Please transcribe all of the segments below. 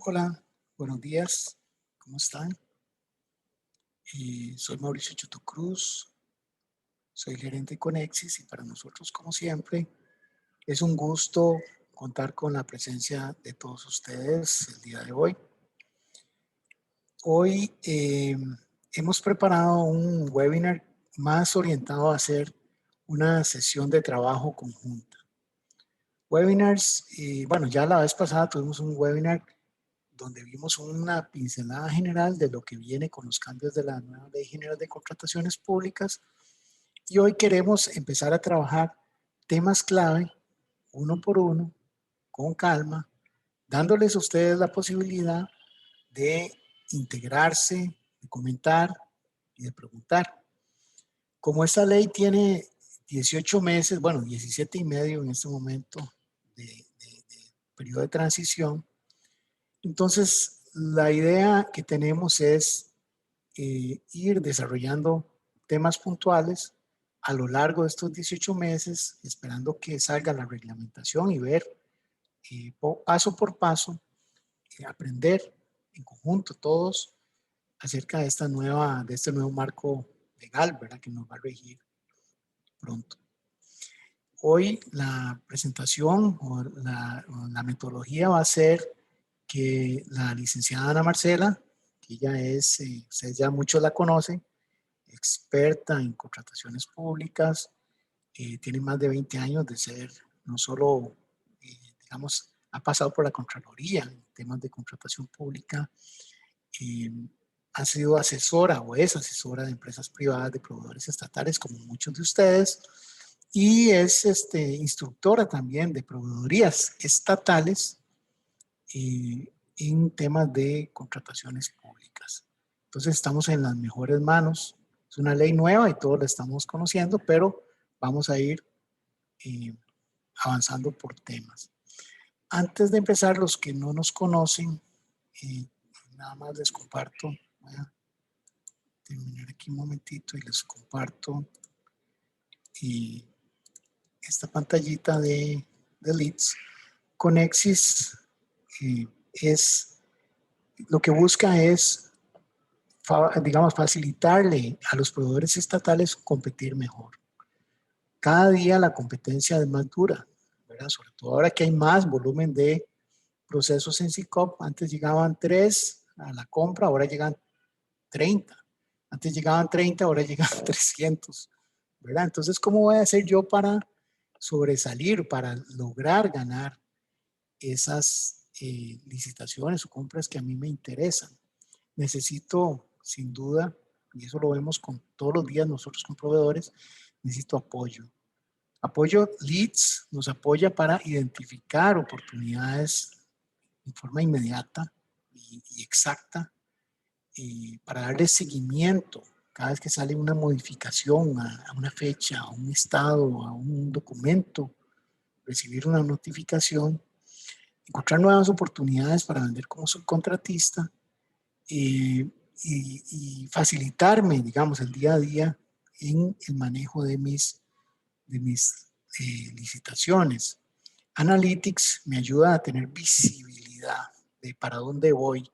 Hola, buenos días, ¿cómo están? Soy Mauricio Chuto Cruz, soy gerente de Conexis y para nosotros, como siempre, es un gusto contar con la presencia de todos ustedes el día de hoy. Hoy hemos preparado un webinar más orientado a hacer una sesión de trabajo conjunta. Webinars, bueno, ya la vez pasada tuvimos un webinar donde vimos una pincelada general de lo que viene con los cambios de la nueva Ley General de Contrataciones Públicas y hoy queremos empezar a trabajar temas clave, uno por uno, con calma, dándoles a ustedes la posibilidad de integrarse, de comentar y de preguntar. Como esta ley tiene 18 meses, bueno, 17 y medio en este momento de periodo de transición, entonces la idea que tenemos es ir desarrollando temas puntuales a lo largo de estos 18 meses, esperando que salga la reglamentación y ver paso por paso, aprender en conjunto todos acerca de este nuevo marco legal, ¿verdad? Que nos va a regir pronto. Hoy la presentación o la metodología va a ser que la licenciada Ana Marcela, que ella es, ustedes ya muchos la conocen, experta en contrataciones públicas, tiene más de 20 años de ser, no solo, digamos, ha pasado por la Contraloría en temas de contratación pública, eh, ha sido asesora o es asesora de empresas privadas, de proveedores estatales, como muchos de ustedes, y es instructora también de proveedorías estatales en temas de contrataciones públicas. Entonces estamos en las mejores manos. Es una ley nueva y todos la estamos conociendo, pero vamos a ir eh, avanzando por temas. Antes de empezar, los que no nos conocen, eh, nada más les comparto, voy a terminar aquí un momentito y les comparto esta pantallita de leads. Conexis es, lo que busca es, digamos, facilitarle a los proveedores estatales competir mejor. Cada día la competencia es más dura, ¿verdad? Sobre todo ahora que hay más volumen de procesos en SICOP. Antes llegaban 3 a la compra, ahora llegan 30. Antes llegaban 30, ahora llegan 300, ¿verdad? Entonces, ¿cómo voy a hacer yo para sobresalir, para lograr ganar esas licitaciones o compras que a mí me interesan? Necesito, sin duda, y eso lo vemos con todos los días nosotros con proveedores, necesito apoyo. Apoyo leads nos apoya para identificar oportunidades en forma inmediata y exacta, para darle seguimiento cada vez que sale una modificación a una fecha, a un estado, a un documento, recibir una notificación, encontrar nuevas oportunidades para vender como subcontratista y facilitarme, digamos, el día a día en el manejo de mis licitaciones. Analytics me ayuda a tener visibilidad de para dónde voy,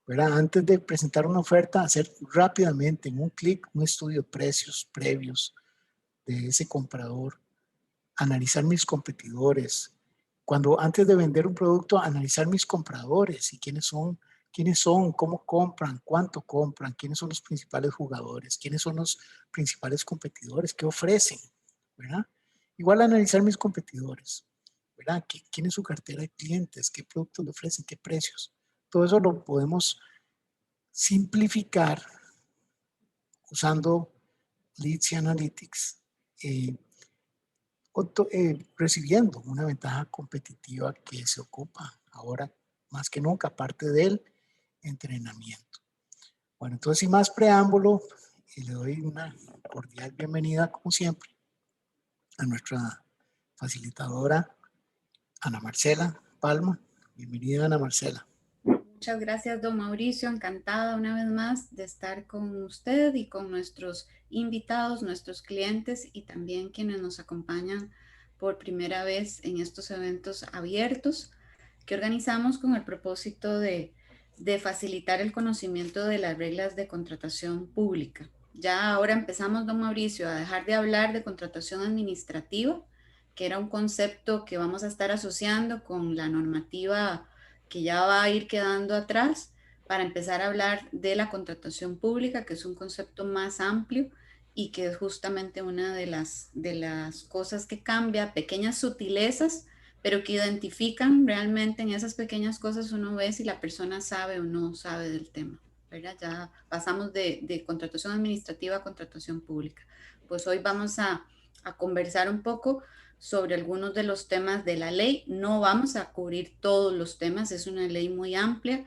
¿verdad? Antes de presentar una oferta, hacer rápidamente en un clic un estudio de precios previos de ese comprador, analizar mis competidores. Cuando antes de vender un producto, analizar mis compradores y quiénes son, cómo compran, cuánto compran, quiénes son los principales jugadores, quiénes son los principales competidores, qué ofrecen, ¿verdad? Igual analizar mis competidores, ¿verdad? ¿Quién es su cartera de clientes? ¿Qué productos le ofrecen? ¿Qué precios? Todo eso lo podemos simplificar usando Leads y Analytics, eh, recibiendo una ventaja competitiva que se ocupa ahora más que nunca, aparte del entrenamiento. Bueno, entonces sin más preámbulo, le doy una cordial bienvenida, como siempre, a nuestra facilitadora Ana Marcela Palma. Bienvenida, Ana Marcela. Muchas gracias, don Mauricio. Encantada una vez más de estar con usted y con nuestros invitados, nuestros clientes y también quienes nos acompañan por primera vez en estos eventos abiertos que organizamos con el propósito de facilitar el conocimiento de las reglas de contratación pública. Ya ahora empezamos, don Mauricio, a dejar de hablar de contratación administrativa, que era un concepto que vamos a estar asociando con la normativa que ya va a ir quedando atrás, para empezar a hablar de la contratación pública, que es un concepto más amplio y que es justamente una de las cosas que cambia, pequeñas sutilezas, pero que identifican realmente en esas pequeñas cosas uno ve si la persona sabe o no sabe del tema, ¿verdad? Ya pasamos de contratación administrativa a contratación pública. Pues hoy vamos a conversar un poco sobre algunos de los temas de la ley. No vamos a cubrir todos los temas, es una ley muy amplia,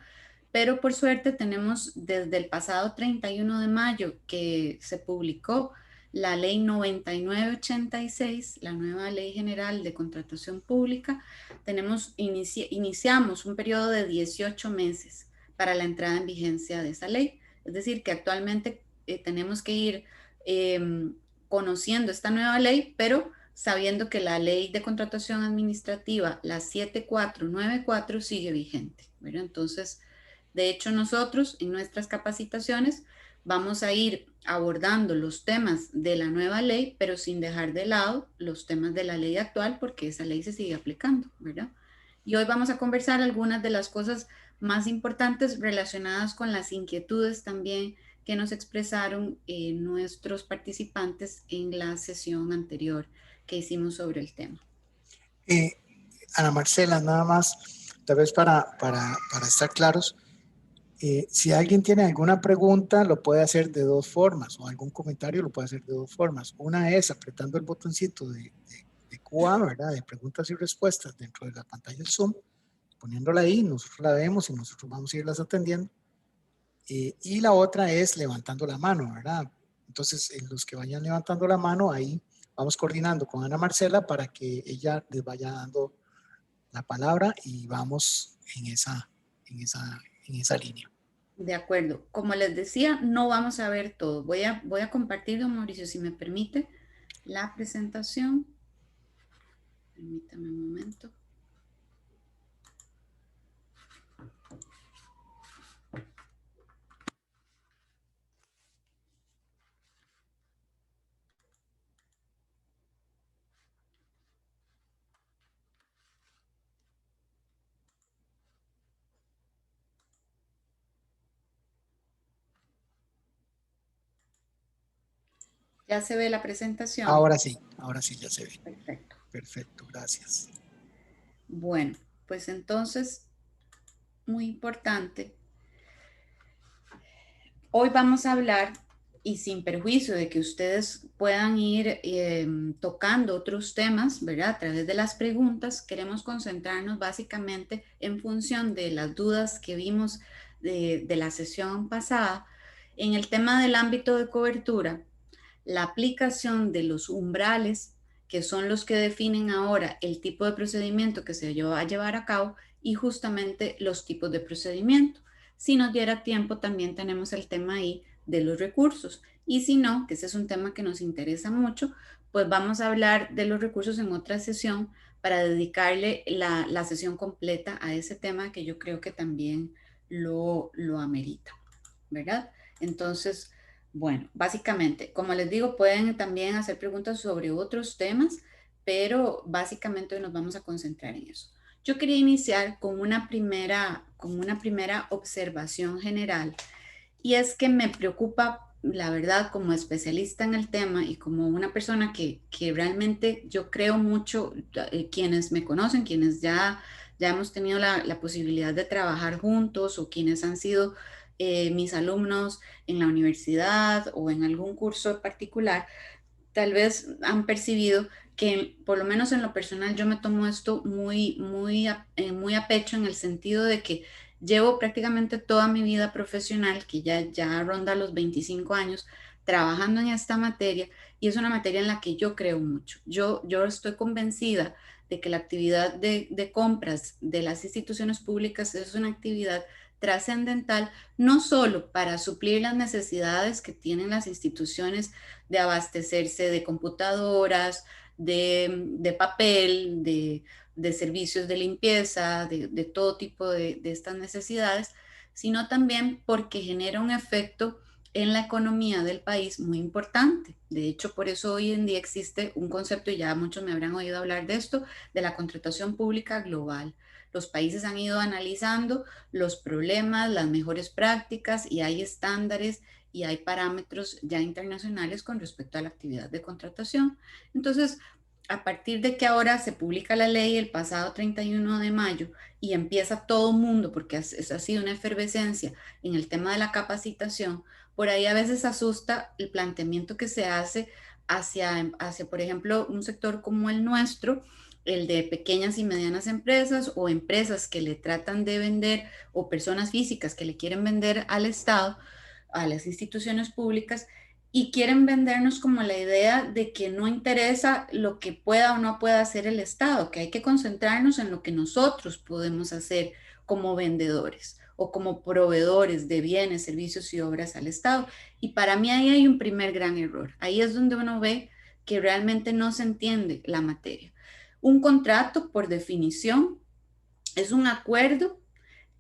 pero por suerte tenemos desde el pasado 31 de mayo que se publicó la ley 9986, la nueva ley general de contratación pública. Iniciamos un periodo de 18 meses para la entrada en vigencia de esa ley. Es decir, que actualmente tenemos que ir conociendo esta nueva ley, pero sabiendo que la ley de contratación administrativa, la 7494, sigue vigente, ¿verdad? Entonces, de hecho, nosotros en nuestras capacitaciones vamos a ir abordando los temas de la nueva ley, pero sin dejar de lado los temas de la ley actual, porque esa ley se sigue aplicando, ¿verdad? Y hoy vamos a conversar algunas de las cosas más importantes relacionadas con las inquietudes también que nos expresaron nuestros participantes en la sesión anterior que hicimos sobre el tema. Ana Marcela, nada más, tal vez para estar claros, si alguien tiene alguna pregunta, lo puede hacer de dos formas, o algún comentario lo puede hacer de dos formas. Una es apretando el botoncito de QA, ¿verdad? De preguntas y respuestas dentro de la pantalla del Zoom, poniéndola ahí, nosotros la vemos y nosotros vamos a irlas atendiendo. Y la otra es levantando la mano, ¿verdad? Entonces, en los que vayan levantando la mano, ahí vamos coordinando con Ana Marcela para que ella les vaya dando la palabra y vamos en esa línea. De acuerdo. Como les decía, no vamos a ver todo. Voy a compartir, don Mauricio, si me permite, la presentación. Permítame un momento. ¿Ya se ve la presentación? Ahora sí ya se ve. Perfecto. Perfecto, gracias. Bueno, pues entonces, muy importante. Hoy vamos a hablar, y sin perjuicio de que ustedes puedan ir tocando otros temas, ¿verdad? A través de las preguntas, queremos concentrarnos básicamente en función de las dudas que vimos de la sesión pasada en el tema del ámbito de cobertura, la aplicación de los umbrales, que son los que definen ahora el tipo de procedimiento que se va a llevar a cabo y justamente los tipos de procedimiento. Si nos diera tiempo, también tenemos el tema ahí de los recursos. Y si no, que ese es un tema que nos interesa mucho, pues vamos a hablar de los recursos en otra sesión para dedicarle la sesión completa a ese tema que yo creo que también lo amerita, ¿verdad? Entonces, bueno, básicamente, como les digo, pueden también hacer preguntas sobre otros temas, pero básicamente hoy nos vamos a concentrar en eso. Yo quería iniciar con una primera observación general, y es que me preocupa, la verdad, como especialista en el tema y como una persona que realmente yo creo mucho, quienes me conocen, quienes ya hemos tenido la posibilidad de trabajar juntos o quienes han sido mis alumnos en la universidad o en algún curso particular, tal vez han percibido que por lo menos en lo personal yo me tomo esto muy a pecho, en el sentido de que llevo prácticamente toda mi vida profesional, que ya ronda los 25 años, trabajando en esta materia, y es una materia en la que yo creo mucho. Yo estoy convencida de que la actividad de compras de las instituciones públicas es una actividad trascendental, no solo para suplir las necesidades que tienen las instituciones de abastecerse de computadoras, de papel, de servicios de limpieza, de todo tipo de estas necesidades, sino también porque genera un efecto en la economía del país muy importante. De hecho, por eso hoy en día existe un concepto, y ya muchos me habrán oído hablar de esto, de la contratación pública global. Los países han ido analizando los problemas, las mejores prácticas, y hay estándares y hay parámetros ya internacionales con respecto a la actividad de contratación. Entonces, a partir de que ahora se publica la ley el pasado 31 de mayo y empieza todo el mundo, porque ha sido una efervescencia en el tema de la capacitación, por ahí a veces asusta el planteamiento que se hace hacia, por ejemplo, un sector como el nuestro, el de pequeñas y medianas empresas o empresas que le tratan de vender, o personas físicas que le quieren vender al Estado, a las instituciones públicas, y quieren vendernos como la idea de que no interesa lo que pueda o no pueda hacer el Estado, que hay que concentrarnos en lo que nosotros podemos hacer como vendedores o como proveedores de bienes, servicios y obras al Estado. Y para mí ahí hay un primer gran error. Ahí es donde uno ve que realmente no se entiende la materia. Un contrato, por definición, es un acuerdo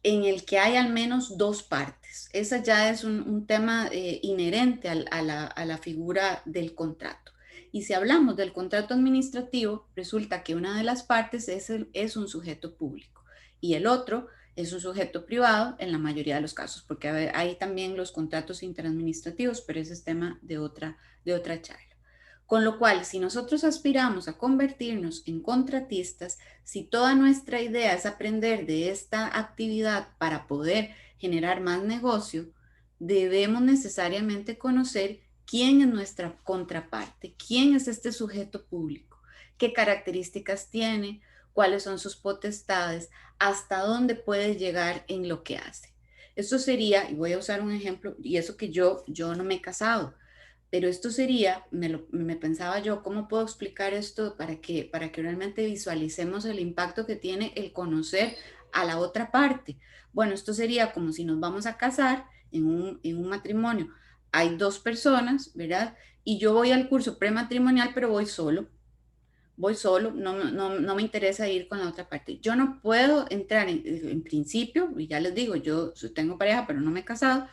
en el que hay al menos dos partes. Esa ya es un tema inherente a la figura del contrato. Y si hablamos del contrato administrativo, resulta que una de las partes es un sujeto público y el otro es un sujeto privado en la mayoría de los casos, porque hay también los contratos interadministrativos, pero ese es tema de otra charla. Con lo cual, si nosotros aspiramos a convertirnos en contratistas, si toda nuestra idea es aprender de esta actividad para poder generar más negocio, debemos necesariamente conocer quién es nuestra contraparte, quién es este sujeto público, qué características tiene, cuáles son sus potestades, hasta dónde puede llegar en lo que hace. Esto sería, y voy a usar un ejemplo, y eso que yo no me he casado, pero esto sería, me pensaba yo, ¿cómo puedo explicar esto para que realmente visualicemos el impacto que tiene el conocer a la otra parte? Bueno, esto sería como si nos vamos a casar en un matrimonio. Hay dos personas, ¿verdad? Y yo voy al curso prematrimonial, pero voy solo, no me interesa ir con la otra parte. Yo no puedo entrar en principio, y ya les digo, yo tengo pareja, pero no me he casado,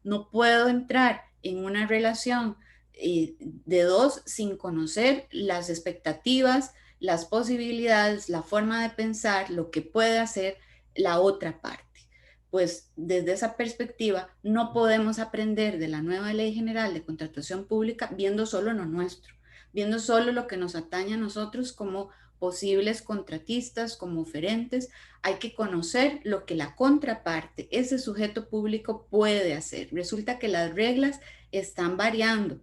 no puedo entrar en una relación de dos sin conocer las expectativas, las posibilidades, la forma de pensar, lo que puede hacer la otra parte. Pues desde esa perspectiva no podemos aprender de la nueva Ley General de Contratación Pública viendo solo lo nuestro, viendo solo lo que nos atañe a nosotros como posibles contratistas, como oferentes. Hay que conocer lo que la contraparte, ese sujeto público, puede hacer. Resulta que las reglas están variando.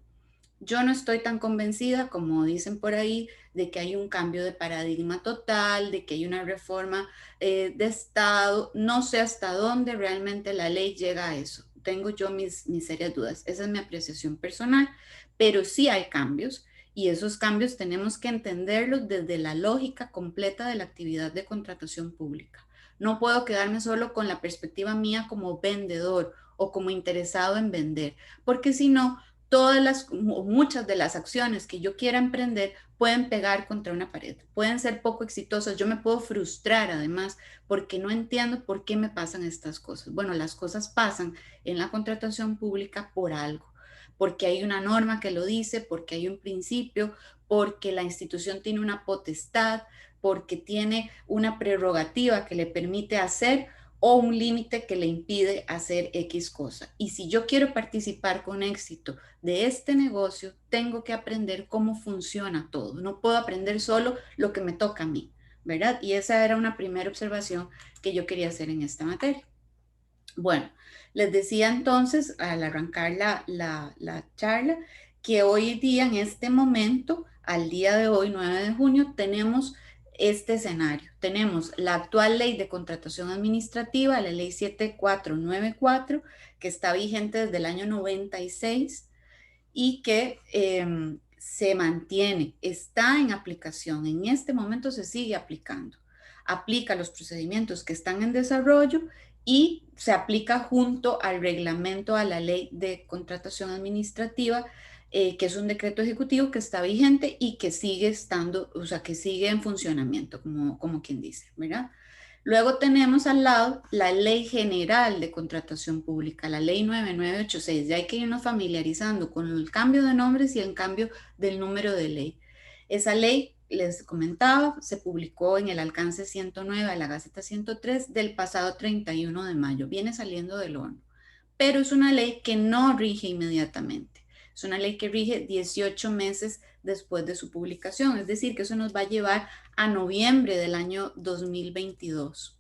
Yo no estoy tan convencida, como dicen por ahí, de que hay un cambio de paradigma total, de que hay una reforma de Estado. No sé hasta dónde realmente la ley llega a eso. Tengo yo mis serias dudas. Esa es mi apreciación personal, pero sí hay cambios, y esos cambios tenemos que entenderlos desde la lógica completa de la actividad de contratación pública. No puedo quedarme solo con la perspectiva mía como vendedor o como interesado en vender, porque si no, muchas de las acciones que yo quiera emprender pueden pegar contra una pared, pueden ser poco exitosas. Yo me puedo frustrar además porque no entiendo por qué me pasan estas cosas. Bueno, las cosas pasan en la contratación pública por algo, porque hay una norma que lo dice, porque hay un principio, porque la institución tiene una potestad, porque tiene una prerrogativa que le permite hacer o un límite que le impide hacer X cosa. Y si yo quiero participar con éxito de este negocio, tengo que aprender cómo funciona todo. No puedo aprender solo lo que me toca a mí, ¿verdad? Y esa era una primera observación que yo quería hacer en esta materia. Bueno, les decía entonces al arrancar la charla que hoy día, en este momento, al día de hoy, 9 de junio, tenemos este escenario. Tenemos la actual ley de contratación administrativa, la ley 7494, que está vigente desde el año 96 y que se mantiene, está en aplicación. En este momento se sigue aplicando. Aplica los procedimientos que están en desarrollo y se aplica junto al reglamento, a la ley de contratación administrativa, que es un decreto ejecutivo que está vigente y que sigue estando, o sea, que sigue en funcionamiento, como quien dice, ¿verdad? Luego tenemos al lado la Ley General de Contratación Pública, la Ley 9986. Ya hay que irnos familiarizando con el cambio de nombres y el cambio del número de ley. Esa ley, les comentaba, se publicó en el alcance 109 de la Gaceta 103 del pasado 31 de mayo. Viene saliendo del horno, pero es una ley que no rige inmediatamente. Es una ley que rige 18 meses después de su publicación, es decir, que eso nos va a llevar a noviembre del año 2022.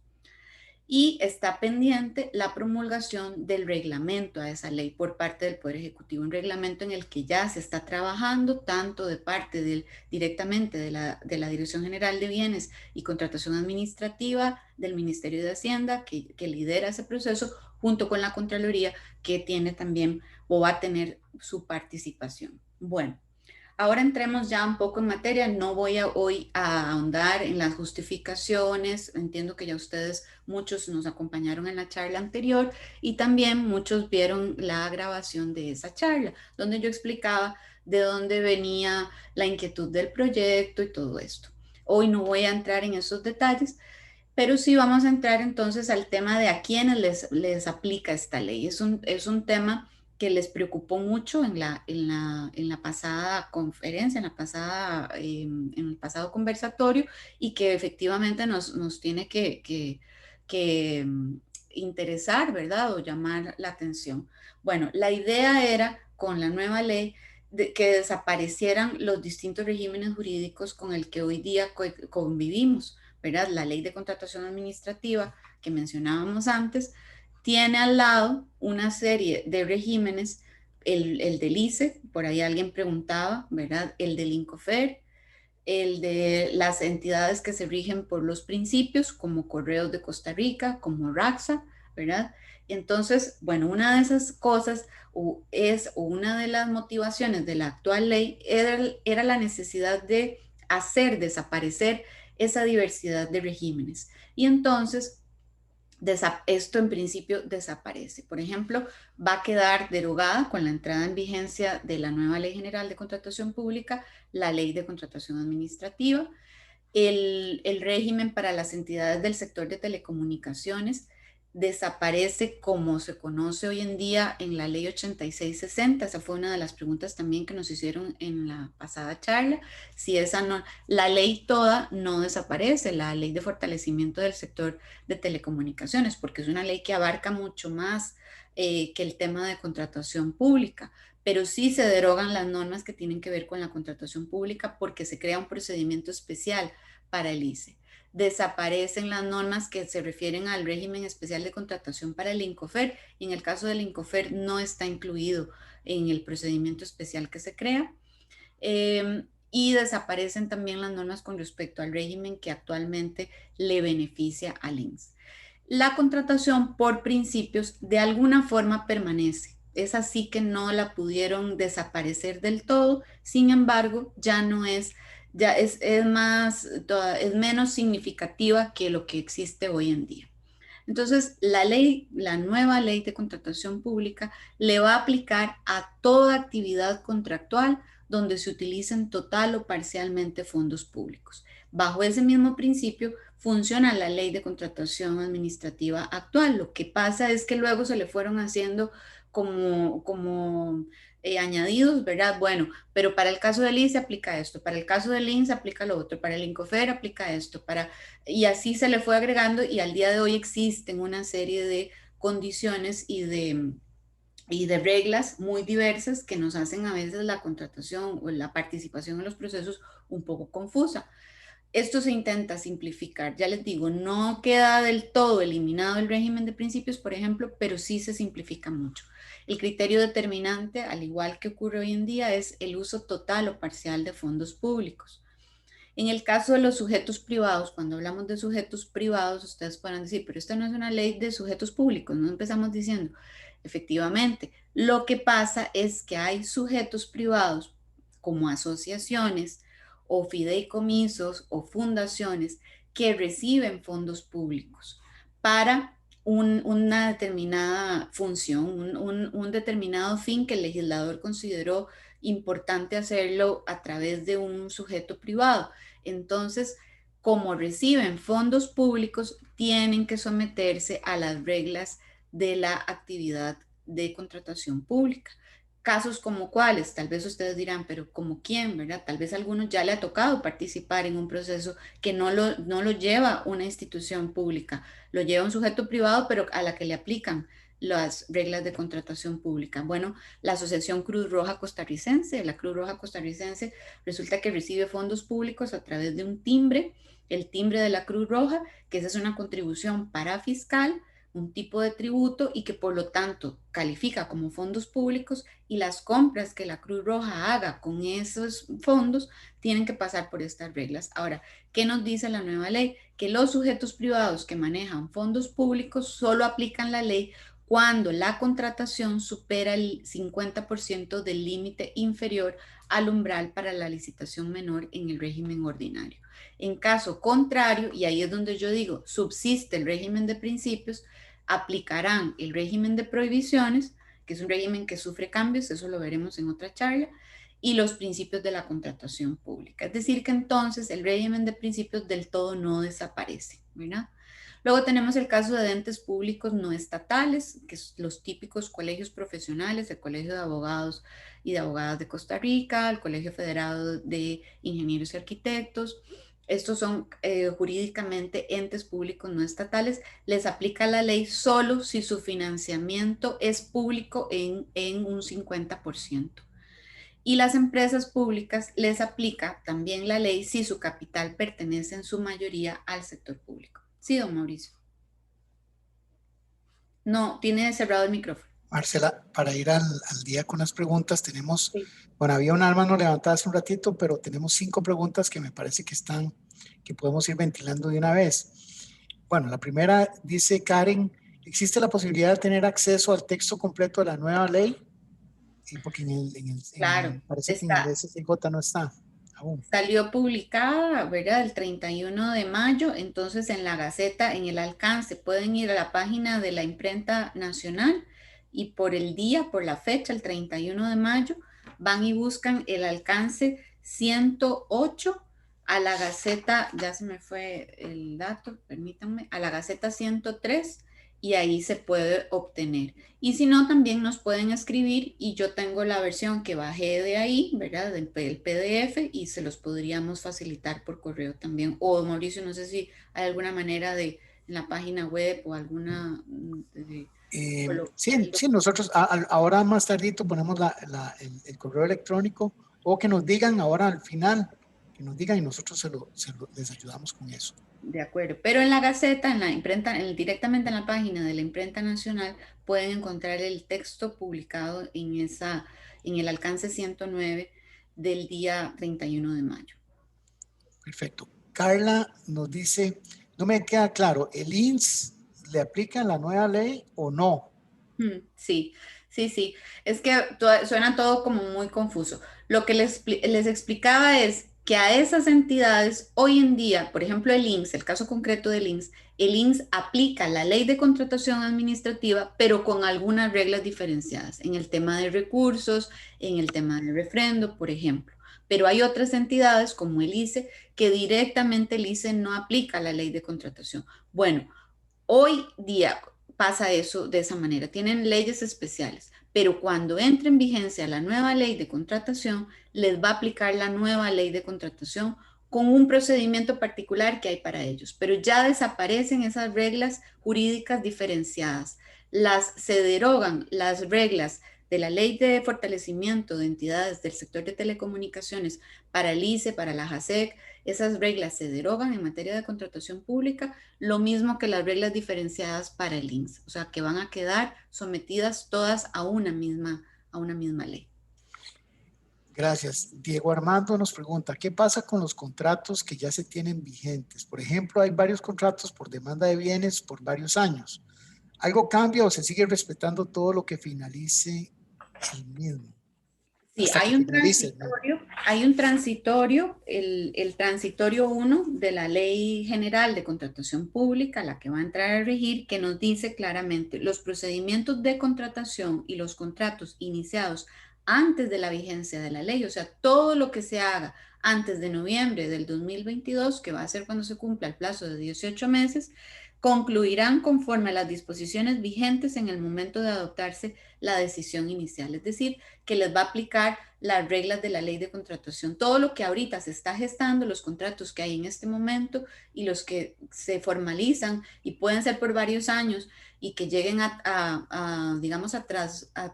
Y está pendiente la promulgación del reglamento a esa ley por parte del Poder Ejecutivo, un reglamento en el que ya se está trabajando tanto de parte directamente de la Dirección General de Bienes y Contratación Administrativa del Ministerio de Hacienda, que lidera ese proceso, junto con la Contraloría, que tiene también o va a tener su participación. Bueno, ahora entremos ya un poco en materia. No voy hoy a ahondar en las justificaciones. Entiendo que ya ustedes, muchos nos acompañaron en la charla anterior y también muchos vieron la grabación de esa charla, donde yo explicaba de dónde venía la inquietud del proyecto y todo esto. Hoy no voy a entrar en esos detalles, pero sí vamos a entrar entonces al tema de a quiénes les aplica esta ley. Es un tema que les preocupó mucho en la pasada conferencia, en el pasado conversatorio, y que efectivamente nos tiene que interesar, ¿verdad? O llamar la atención. Bueno, la idea era, con la nueva ley, que desaparecieran los distintos regímenes jurídicos con el que hoy día convivimos, ¿verdad? La ley de contratación administrativa que mencionábamos antes tiene al lado una serie de regímenes, el del ICE, por ahí alguien preguntaba, ¿verdad? El del INCOFER, el de las entidades que se rigen por los principios, como Correos de Costa Rica, como RAXA, ¿verdad? Entonces, bueno, una de esas cosas o una de las motivaciones de la actual ley era la necesidad de hacer desaparecer esa diversidad de regímenes. Y entonces esto en principio desaparece. Por ejemplo, va a quedar derogada con la entrada en vigencia de la nueva Ley General de Contratación Pública, la Ley de Contratación Administrativa, el régimen para las entidades del sector de telecomunicaciones desaparece como se conoce hoy en día en la ley 8660. Esa fue una de las preguntas también que nos hicieron en la pasada charla. Si esa no, la ley toda no desaparece, la ley de fortalecimiento del sector de telecomunicaciones, porque es una ley que abarca mucho más que el tema de contratación pública, pero sí se derogan las normas que tienen que ver con la contratación pública porque se crea un procedimiento especial para el ICE. Desaparecen las normas que se refieren al régimen especial de contratación para el INCOFER, y en el caso del INCOFER no está incluido en el procedimiento especial que se crea. Y desaparecen también las normas con respecto al régimen que actualmente le beneficia al INS. La contratación por principios de alguna forma permanece. Es así que no la pudieron desaparecer del todo, sin embargo, ya no es, ya es más, es menos significativa que lo que existe hoy en día. Entonces, la nueva ley de contratación pública le va a aplicar a toda actividad contractual donde se utilicen total o parcialmente fondos públicos. Bajo ese mismo principio funciona la ley de contratación administrativa actual. Lo que pasa es que luego se le fueron haciendo como añadidos, ¿verdad? Bueno, pero para el caso del ICE aplica esto, para el caso del INS aplica lo otro, para el INCOFER aplica esto, y así se le fue agregando, y al día de hoy existen una serie de condiciones y de reglas muy diversas que nos hacen a veces la contratación o la participación en los procesos un poco confusa. Esto se intenta simplificar, ya les digo, no queda del todo eliminado el régimen de principios, por ejemplo, pero sí se simplifica mucho. El criterio determinante, al igual que ocurre hoy en día, es el uso total o parcial de fondos públicos. En el caso de los sujetos privados, cuando hablamos de sujetos privados, ustedes podrán decir, pero esta no es una ley de sujetos públicos, no empezamos diciendo, efectivamente, lo que pasa es que hay sujetos privados como asociaciones o fideicomisos o fundaciones que reciben fondos públicos para una determinada función, un determinado fin que el legislador consideró importante hacerlo a través de un sujeto privado. Entonces, como reciben fondos públicos, tienen que someterse a las reglas de la actividad de contratación pública. Casos como cuáles, tal vez ustedes dirán, pero ¿como quién, verdad? Tal vez a algunos ya le ha tocado participar en un proceso que no lo lleva una institución pública, lo lleva un sujeto privado, pero a la que le aplican las reglas de contratación pública. Bueno, la Asociación Cruz Roja Costarricense, la Cruz Roja Costarricense, resulta que recibe fondos públicos a través de un timbre, el timbre de la Cruz Roja, que esa es una contribución parafiscal, un tipo de tributo y que por lo tanto califica como fondos públicos, y las compras que la Cruz Roja haga con esos fondos tienen que pasar por estas reglas. Ahora, ¿qué nos dice la nueva ley? Que los sujetos privados que manejan fondos públicos solo aplican la ley cuando la contratación supera el 50% del límite inferior al umbral para la licitación menor en el régimen ordinario. En caso contrario, y ahí es donde yo digo, subsiste el régimen de principios, aplicarán el régimen de prohibiciones, que es un régimen que sufre cambios, eso lo veremos en otra charla, y los principios de la contratación pública. Es decir, que entonces el régimen de principios del todo no desaparece, ¿verdad? Luego tenemos el caso de entes públicos no estatales, que son los típicos colegios profesionales, el Colegio de Abogados y de Abogadas de Costa Rica, el Colegio Federado de Ingenieros y Arquitectos. Estos son jurídicamente entes públicos no estatales. Les aplica la ley solo si su financiamiento es público en un 50%. Y las empresas públicas les aplica también la ley si su capital pertenece en su mayoría al sector público. Sí, don Mauricio. No, tiene cerrado el micrófono. Marcela, para ir al día con las preguntas, tenemos, Sí. bueno, había una mano levantada hace un ratito, pero tenemos 5 preguntas que me parece que podemos ir ventilando de una vez. Bueno, la primera dice Karen, ¿existe la posibilidad de tener acceso al texto completo de la nueva ley? Sí, porque Claro, parece que en el SCJ no está aún. salió publicada, ¿verdad? El 31 de mayo, entonces en la Gaceta, en el alcance, pueden ir a la página de la Imprenta Nacional y por el día, por la fecha, el 31 de mayo, van y buscan el alcance 108 a la Gaceta, ya se me fue el dato, permítanme, a la Gaceta 103 y ahí se puede obtener. Y si no, también nos pueden escribir y yo tengo la versión que bajé de ahí, ¿verdad? Del PDF y se los podríamos facilitar por correo también. O Mauricio, no sé si hay alguna manera de en la página web o alguna... Sí, nosotros ahora más tardito ponemos el correo electrónico o que nos digan ahora al final, que nos digan y nosotros les ayudamos con eso. De acuerdo, pero en la Gaceta, en la imprenta, directamente en la página de la Imprenta Nacional, pueden encontrar el texto publicado en el alcance 109 del día 31 de mayo. Perfecto. Carla nos dice, no me queda claro, ¿el INS le aplica la nueva ley o no? Sí. Es que suena todo como muy confuso. Lo que les explicaba es que a esas entidades hoy en día, por ejemplo el INS, el caso concreto del INS, el INS aplica la ley de contratación administrativa, pero con algunas reglas diferenciadas en el tema de recursos, en el tema de refrendo, por ejemplo. Pero hay otras entidades como el ICE que directamente el ICE no aplica la ley de contratación. Bueno, hoy día pasa eso de esa manera, tienen leyes especiales, pero cuando entre en vigencia la nueva ley de contratación, les va a aplicar la nueva ley de contratación con un procedimiento particular que hay para ellos, pero ya desaparecen esas reglas jurídicas diferenciadas, se derogan las reglas de la Ley de Fortalecimiento de Entidades del Sector de Telecomunicaciones para el ICE, para la JASEC. Esas reglas se derogan en materia de contratación pública, lo mismo que las reglas diferenciadas para el INS, o sea que van a quedar sometidas todas a una misma ley. Gracias. Diego Armando nos pregunta, ¿qué pasa con los contratos que ya se tienen vigentes? Por ejemplo, hay varios contratos por demanda de bienes por varios años. ¿Algo cambia o se sigue respetando todo lo que finalice el mismo? Sí, hasta que finalice, ¿no? hay un transitorio, el transitorio 1 de la Ley General de Contratación Pública, la que va a entrar a regir, que nos dice claramente los procedimientos de contratación y los contratos iniciados antes de la vigencia de la ley, o sea, todo lo que se haga antes de noviembre del 2022, que va a ser cuando se cumpla el plazo de 18 meses, concluirán conforme a las disposiciones vigentes en el momento de adoptarse la decisión inicial, es decir, que les va a aplicar las reglas de la ley de contratación. Todo lo que ahorita se está gestando, los contratos que hay en este momento y los que se formalizan y pueden ser por varios años y que lleguen digamos, a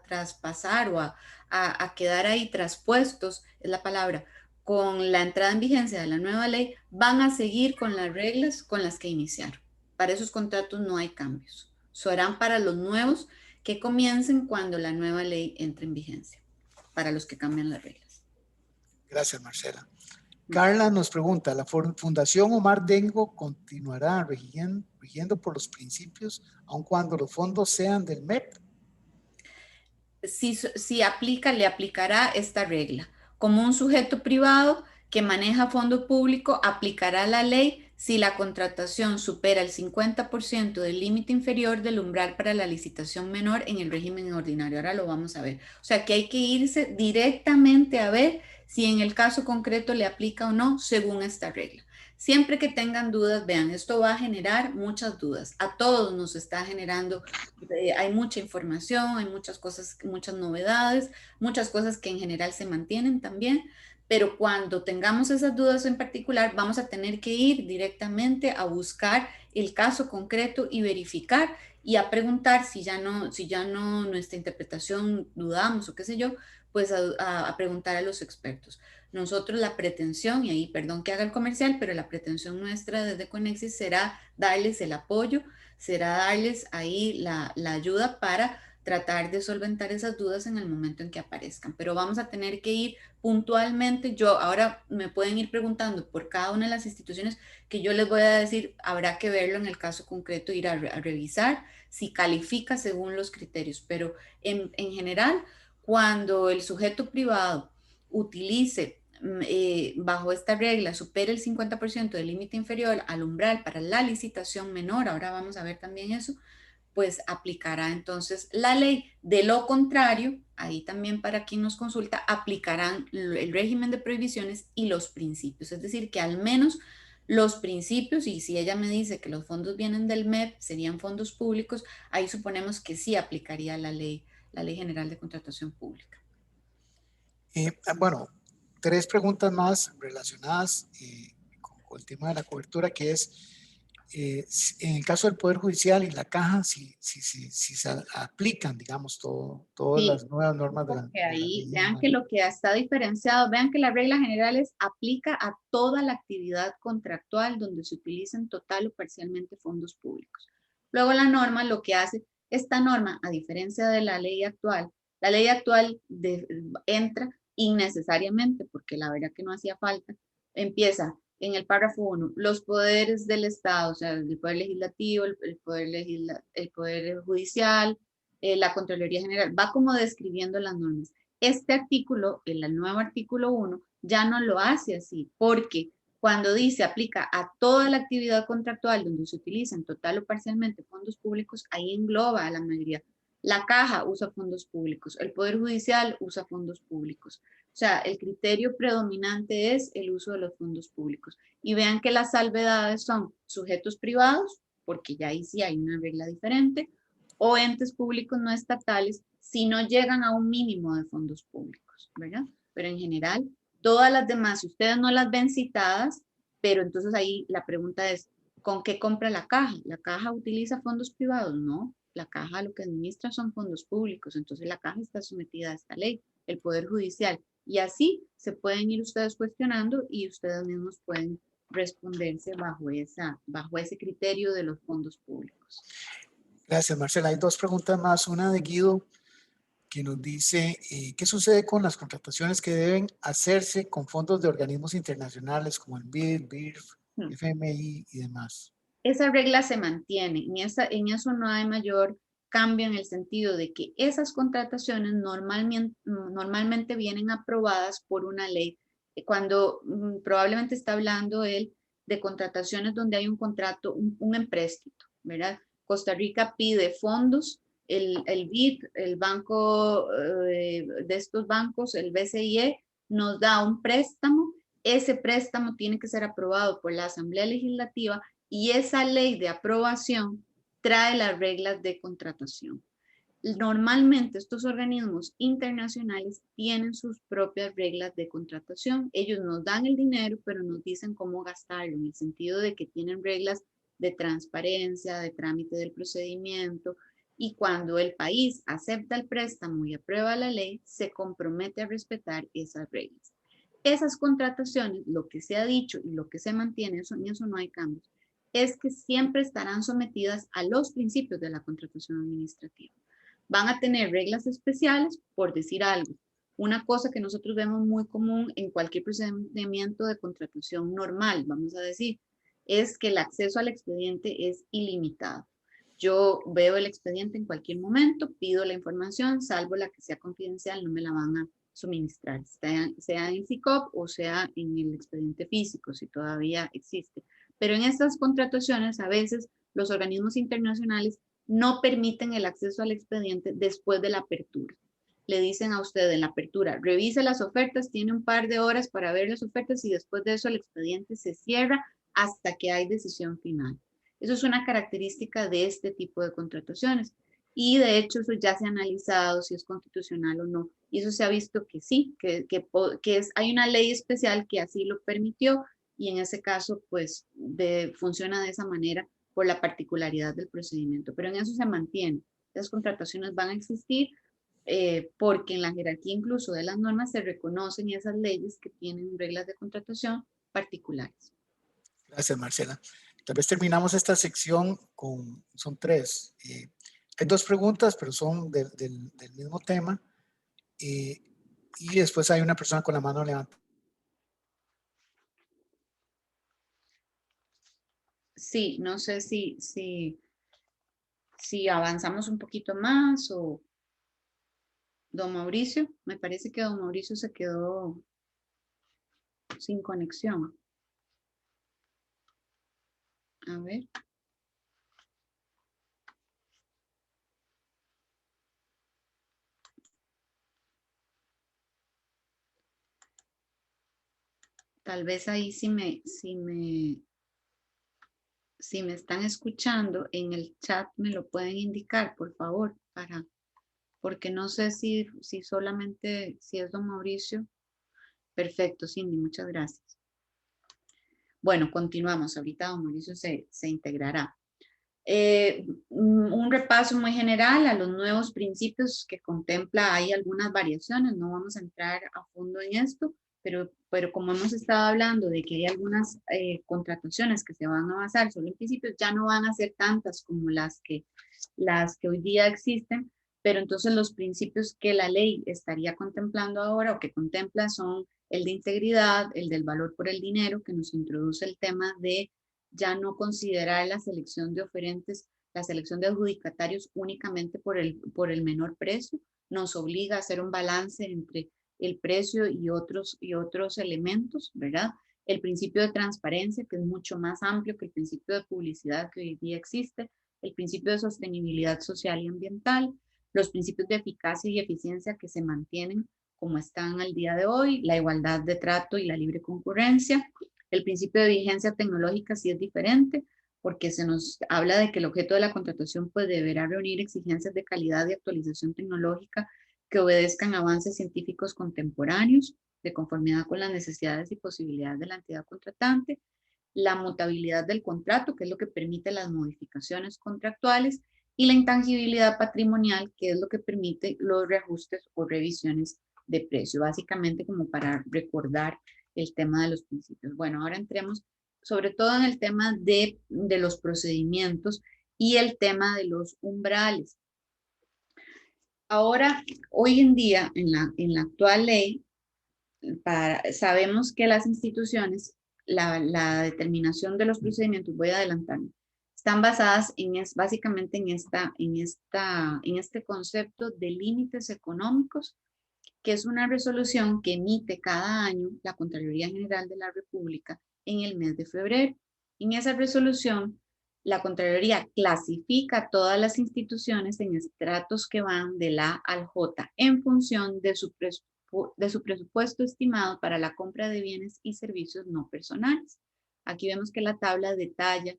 traspasar o a quedar ahí traspuestos, es la palabra, con la entrada en vigencia de la nueva ley, van a seguir con las reglas con las que iniciaron. Para esos contratos no hay cambios. Serán para los nuevos que comiencen cuando la nueva ley entre en vigencia, para los que cambian las reglas. Gracias, Marcela. Carla nos pregunta, ¿la Fundación Omar Dengo continuará rigiendo por los principios aun cuando los fondos sean del MEP? Si aplica, le aplicará esta regla. Como un sujeto privado que maneja fondo público, aplicará la ley si la contratación supera el 50% del límite inferior del umbral para la licitación menor en el régimen ordinario. Ahora lo vamos a ver. O sea que hay que irse directamente a ver si en el caso concreto le aplica o no según esta regla. Siempre que tengan dudas, vean, esto va a generar muchas dudas. A todos nos está generando, hay mucha información, hay muchas cosas, muchas novedades, muchas cosas que en general se mantienen también, pero cuando tengamos esas dudas en particular, vamos a tener que ir directamente a buscar el caso concreto y verificar y a preguntar si ya no nuestra interpretación dudamos o qué sé yo, pues a preguntar a los expertos. Nosotros la pretensión, y ahí perdón que haga el comercial, pero la pretensión nuestra desde Conexis será darles el apoyo, será darles ahí la ayuda para tratar de solventar esas dudas en el momento en que aparezcan. Pero vamos a tener que ir puntualmente. Ahora me pueden ir preguntando por cada una de las instituciones que yo les voy a decir, habrá que verlo en el caso concreto, ir a revisar si califica según los criterios. Pero en general, cuando el sujeto privado utilice bajo esta regla supera el 50% del límite inferior al umbral para la licitación menor, ahora vamos a ver también eso, pues aplicará entonces la ley. De lo contrario, ahí también para quien nos consulta, aplicarán el régimen de prohibiciones y los principios. Es decir, que al menos los principios, y si ella me dice que los fondos vienen del MEP, serían fondos públicos, ahí suponemos que sí aplicaría la Ley General de Contratación Pública. Bueno, 3 preguntas más relacionadas con el tema de la cobertura, que es, en el caso del Poder Judicial y la Caja, si se aplican, digamos, todas Sí, las nuevas normas de la ahí ley vean general. que lo que está diferenciado, vean que la regla general aplica a toda la actividad contractual donde se utilicen total o parcialmente fondos públicos. Luego la norma lo que hace, esta norma, a diferencia de la ley actual entra innecesariamente, porque la verdad que no hacía falta, empieza en el párrafo 1, los poderes del Estado, o sea, el poder legislativo, el poder judicial, la Contraloría General, va como describiendo las normas. Este artículo, el nuevo artículo 1, ya no lo hace así, porque cuando dice aplica a toda la actividad contractual donde se utilizan total o parcialmente fondos públicos, ahí engloba a la mayoría. La Caja usa fondos públicos, el Poder Judicial usa fondos públicos. O sea, el criterio predominante es el uso de los fondos públicos. Y vean que las salvedades son sujetos privados, porque ya ahí sí hay una regla diferente, o entes públicos no estatales si no llegan a un mínimo de fondos públicos, ¿verdad? Pero en general, todas las demás, ustedes no las ven citadas, pero entonces ahí la pregunta es, ¿con qué compra la Caja? ¿La Caja utiliza fondos privados? No, la Caja lo que administra son fondos públicos, entonces la Caja está sometida a esta ley, el Poder Judicial, y así se pueden ir ustedes cuestionando y ustedes mismos pueden responderse bajo ese criterio de los fondos públicos. Gracias, Marcela. Hay 2 preguntas más. Una de Guido, que nos dice, ¿qué sucede con las contrataciones que deben hacerse con fondos de organismos internacionales como el BID, BIRF, FMI y demás? Esa regla se mantiene, en eso no hay mayor cambia en el sentido de que esas contrataciones normalmente vienen aprobadas por una ley. Cuando probablemente está hablando él de contrataciones donde hay un contrato, un empréstito, ¿verdad? Costa Rica pide fondos, el BID, el banco de estos bancos, el BCIE, nos da un préstamo. Ese préstamo tiene que ser aprobado por la Asamblea Legislativa y esa ley de aprobación trae las reglas de contratación. Normalmente estos organismos internacionales tienen sus propias reglas de contratación. Ellos nos dan el dinero, pero nos dicen cómo gastarlo, en el sentido de que tienen reglas de transparencia, de trámite del procedimiento, y cuando el país acepta el préstamo y aprueba la ley, se compromete a respetar esas reglas. Esas contrataciones, lo que se ha dicho y lo que se mantiene, en eso no hay cambios, es que siempre estarán sometidas a los principios de la contratación administrativa. Van a tener reglas especiales, por decir algo. Una cosa que nosotros vemos muy común en cualquier procedimiento de contratación normal, vamos a decir, es que el acceso al expediente es ilimitado. Yo veo el expediente en cualquier momento, pido la información, salvo la que sea confidencial, no me la van a suministrar, sea en SICOP o sea en el expediente físico, si todavía existe. Pero en estas contrataciones, a veces los organismos internacionales no permiten el acceso al expediente después de la apertura. Le dicen a usted en la apertura, revise las ofertas, tiene un par de horas para ver las ofertas y después de eso el expediente se cierra hasta que hay decisión final. Eso es una característica de este tipo de contrataciones. Y de hecho eso ya se ha analizado si es constitucional o no. Y eso se ha visto que sí, hay una ley especial que así lo permitió y en ese caso pues funciona de esa manera por la particularidad del procedimiento. Pero en eso se mantiene. Las contrataciones van a existir porque en la jerarquía incluso de las normas se reconocen esas leyes que tienen reglas de contratación particulares. Gracias, Marcela. Tal vez terminamos esta sección con, son tres. Hay dos preguntas, pero son del mismo tema. Y después hay una persona con la mano levantada. Sí, no sé si avanzamos un poquito más o don Mauricio, me parece que don Mauricio se quedó sin conexión. A ver. Tal vez ahí si me están escuchando en el chat me lo pueden indicar, por favor, porque no sé si solamente, si es don Mauricio. Perfecto, Cindy, muchas gracias. Bueno, continuamos. Ahorita don Mauricio se integrará. Un repaso muy general a los nuevos principios que contempla, hay algunas variaciones, no vamos a entrar a fondo en esto, pero como hemos estado hablando de que hay algunas contrataciones que se van a basar solo en principios, ya no van a ser tantas como las que hoy día existen, pero entonces los principios que la ley estaría contemplando ahora o que contempla son el de integridad, el del valor por el dinero, que nos introduce el tema de ya no considerar la selección de oferentes, la selección de adjudicatarios únicamente por el menor precio, nos obliga a hacer un balance entre el precio y otros elementos, ¿verdad? El principio de transparencia, que es mucho más amplio que el principio de publicidad que hoy día existe, el principio de sostenibilidad social y ambiental, los principios de eficacia y eficiencia que se mantienen como están al día de hoy, la igualdad de trato y la libre concurrencia. El principio de vigencia tecnológica sí es diferente, porque se nos habla de que el objeto de la contratación pues deberá reunir exigencias de calidad y actualización tecnológica que obedezcan a avances científicos contemporáneos, de conformidad con las necesidades y posibilidades de la entidad contratante, la mutabilidad del contrato, que es lo que permite las modificaciones contractuales, y la intangibilidad patrimonial, que es lo que permite los reajustes o revisiones de precio, básicamente como para recordar el tema de los principios. Bueno, ahora entremos sobre todo en el tema de los procedimientos y el tema de los umbrales. Ahora, hoy en día, en la actual ley, sabemos que las instituciones, la determinación de los procedimientos, voy a adelantarme, están basadas básicamente en este concepto de límites económicos, que es una resolución que emite cada año la Contraloría General de la República en el mes de febrero. En esa resolución, la Contraloría clasifica todas las instituciones en estratos que van de la A al J en función de su presupuesto estimado para la compra de bienes y servicios no personales. Aquí vemos que la tabla detalla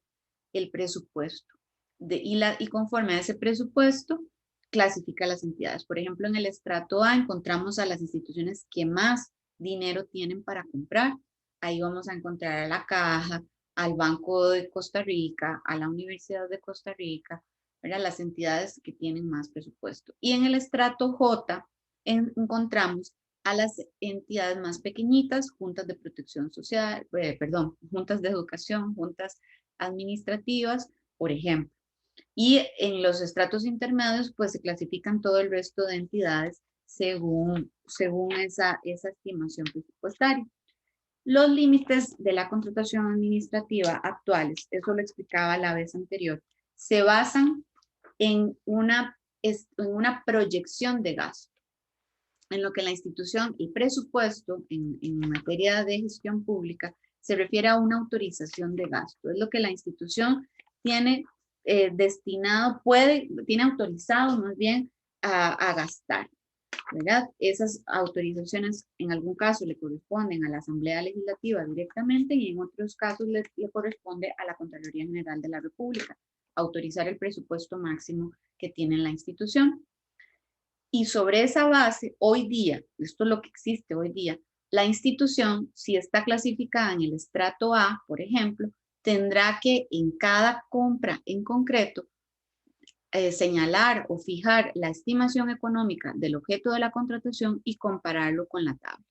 el presupuesto y conforme a ese presupuesto clasifica las entidades. Por ejemplo, en el estrato A encontramos a las instituciones que más dinero tienen para comprar. Ahí vamos a encontrar a la Caja, al Banco de Costa Rica, a la Universidad de Costa Rica, ¿verdad? Las entidades que tienen más presupuesto. Y en el estrato J encontramos a las entidades más pequeñitas, juntas de protección social, juntas de educación, juntas administrativas, por ejemplo. Y en los estratos intermedios, pues se clasifican todo el resto de entidades según esa estimación presupuestaria. Los límites de la contratación administrativa actuales, eso lo explicaba la vez anterior, se basan en una proyección de gasto, en lo que la institución y presupuesto en materia de gestión pública se refiere a una autorización de gasto. Es lo que la institución tiene tiene autorizado más bien a gastar, ¿verdad? Esas autorizaciones en algún caso le corresponden a la Asamblea Legislativa directamente y en otros casos le corresponde a la Contraloría General de la República autorizar el presupuesto máximo que tiene la institución. Y sobre esa base, hoy día, esto es lo que existe hoy día, la institución, si está clasificada en el estrato A, por ejemplo, tendrá que en cada compra en concreto señalar o fijar la estimación económica del objeto de la contratación y compararlo con la tabla.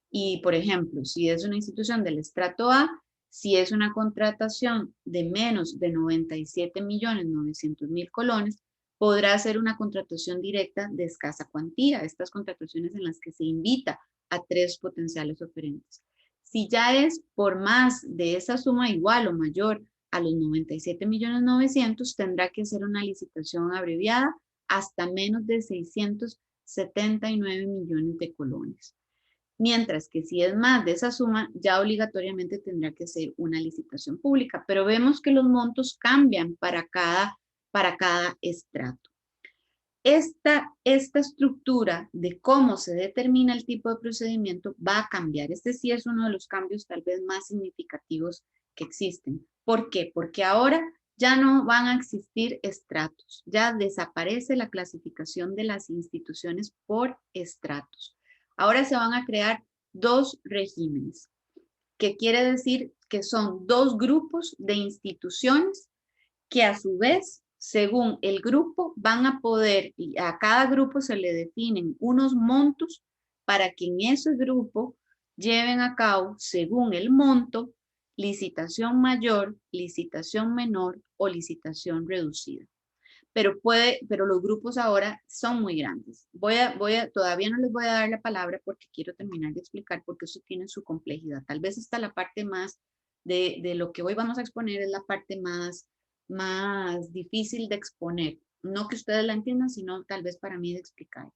Y, por ejemplo, si es una institución del estrato A, si es una contratación de menos de 97.900.000 colones, podrá hacer una contratación directa de escasa cuantía, estas contrataciones en las que se invita a 3 potenciales oferentes. Si ya es por más de esa suma igual o mayor a los 97.900.000, tendrá que hacer una licitación abreviada hasta menos de 679 millones de colones. Mientras que si es más de esa suma, ya obligatoriamente tendrá que ser una licitación pública. Pero vemos que los montos cambian para cada estrato. Esta estructura de cómo se determina el tipo de procedimiento va a cambiar. Este sí es uno de los cambios tal vez más significativos que existen. ¿Por qué? Porque ahora ya no van a existir estratos. Ya desaparece la clasificación de las instituciones por estratos. Ahora se van a crear 2 regímenes, que quiere decir que son 2 grupos de instituciones que a su vez, según el grupo, van a poder, y a cada grupo se le definen unos montos para que en ese grupo lleven a cabo, según el monto, licitación mayor, licitación menor o licitación reducida. Pero los grupos ahora son muy grandes. Todavía no les voy a dar la palabra porque quiero terminar de explicar porque eso tiene su complejidad. Tal vez esta la parte más de lo que hoy vamos a exponer es la parte más difícil de exponer. No que ustedes la entiendan, sino tal vez para mí de explicar.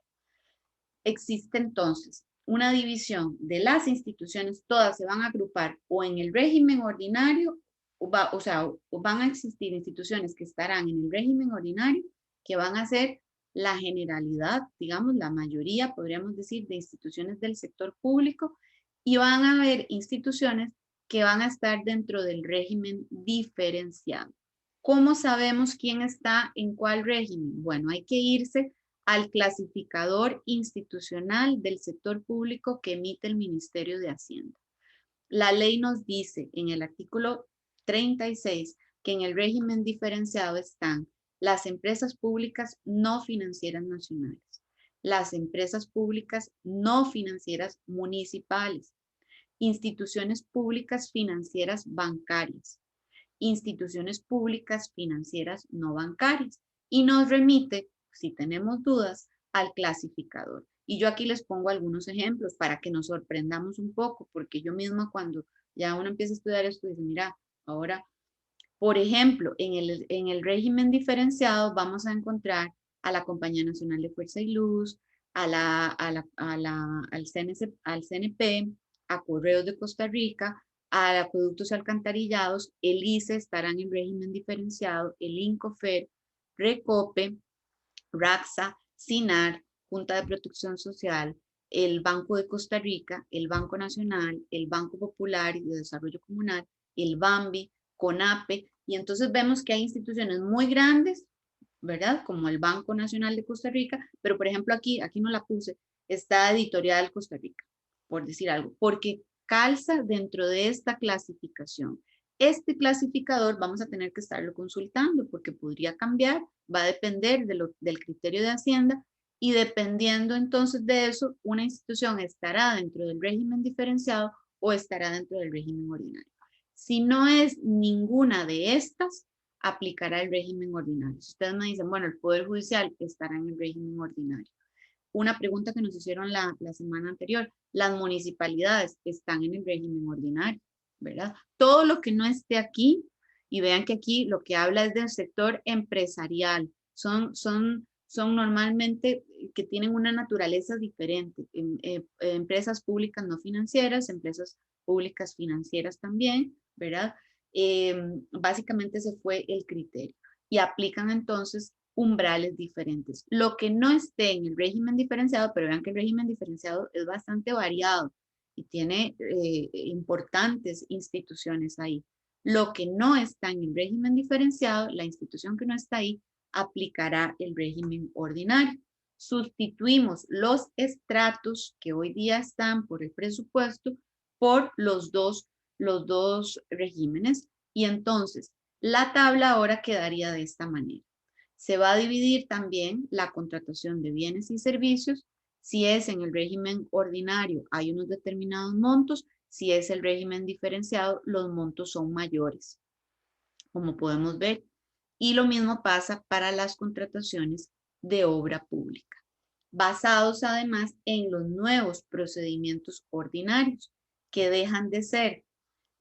Existe entonces una división de las instituciones, todas se van a agrupar o en el régimen ordinario, van a existir instituciones que estarán en el régimen ordinario, que van a ser la generalidad, digamos, la mayoría, podríamos decir, de instituciones del sector público, y van a haber instituciones que van a estar dentro del régimen diferenciado. ¿Cómo sabemos quién está en cuál régimen? Bueno, hay que irse al clasificador institucional del sector público que emite el Ministerio de Hacienda. La ley nos dice en el artículo 36 que en el régimen diferenciado están las empresas públicas no financieras nacionales, las empresas públicas no financieras municipales, instituciones públicas financieras bancarias, instituciones públicas financieras no bancarias, y nos remite, si tenemos dudas, al clasificador. Y yo aquí les pongo algunos ejemplos para que nos sorprendamos un poco, porque yo misma cuando ya uno empieza a estudiar esto, dice, mira, ahora Por ejemplo, en el régimen diferenciado vamos a encontrar a la Compañía Nacional de Fuerza y Luz, al CNP, a Correos de Costa Rica, a Acueductos y Alcantarillados. El ICE estará en régimen diferenciado, el INCOFER, RECOPE, RAXA, SINAR, Junta de Protección Social, el Banco de Costa Rica, el Banco Nacional, el Banco Popular y de Desarrollo Comunal, el BAMBI, CONAPE, y entonces vemos que hay instituciones muy grandes, ¿verdad? Como el Banco Nacional de Costa Rica, pero por ejemplo aquí no la puse, está Editorial Costa Rica, por decir algo, porque calza dentro de esta clasificación. Este clasificador vamos a tener que estarlo consultando porque podría cambiar, va a depender del criterio de Hacienda y dependiendo entonces de eso, una institución estará dentro del régimen diferenciado o estará dentro del régimen ordinario. Si no es ninguna de estas, aplicará el régimen ordinario. Si ustedes me dicen, bueno, el Poder Judicial estará en el régimen ordinario. Una pregunta que nos hicieron la semana anterior, las municipalidades están en el régimen ordinario, ¿verdad? Todo lo que no esté aquí, y vean que aquí lo que habla es del sector empresarial, son normalmente que tienen una naturaleza diferente, empresas públicas no financieras, empresas públicas financieras también, ¿verdad? Básicamente ese fue el criterio y aplican entonces umbrales diferentes. Lo que no esté en el régimen diferenciado, pero vean que el régimen diferenciado es bastante variado y tiene importantes instituciones ahí. Lo que no está en el régimen diferenciado, la institución que no está ahí, aplicará el régimen ordinario. Sustituimos los estratos que hoy día están por el presupuesto por los dos regímenes y entonces la tabla ahora quedaría de esta manera. Se va a dividir también la contratación de bienes y servicios. Si es en el régimen ordinario, hay unos determinados montos. Si es el régimen diferenciado, los montos son mayores, como podemos ver. Y lo mismo pasa para las contrataciones de obra pública, basados además en los nuevos procedimientos ordinarios, que dejan de ser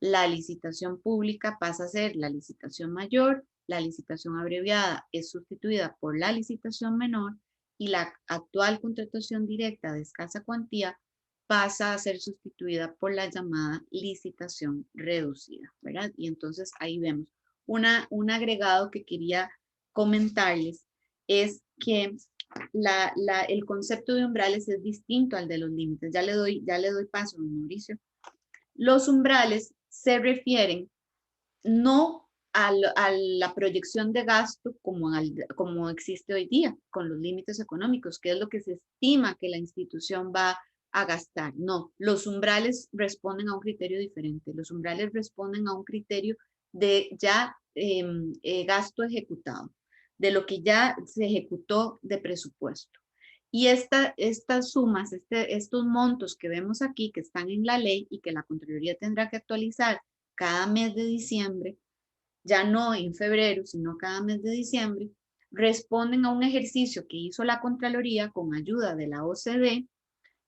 la licitación pública, pasa a ser la licitación mayor, la licitación abreviada es sustituida por la licitación menor y la actual contratación directa de escasa cuantía pasa a ser sustituida por la llamada licitación reducida, ¿verdad? Y entonces ahí vemos un agregado que quería comentarles es que el concepto de umbrales es distinto al de los límites. Ya le doy paso, Mauricio. Los umbrales se refieren no a la proyección de gasto como existe hoy día, con los límites económicos, que es lo que se estima que la institución va a gastar. No, los umbrales responden a un criterio diferente. Los umbrales responden a un criterio de ya gasto ejecutado, de lo que ya se ejecutó de presupuesto. Y estas sumas, estos montos que vemos aquí, que están en la ley y que la Contraloría tendrá que actualizar cada mes de diciembre, ya no en febrero, sino cada mes de diciembre, responden a un ejercicio que hizo la Contraloría con ayuda de la OCDE.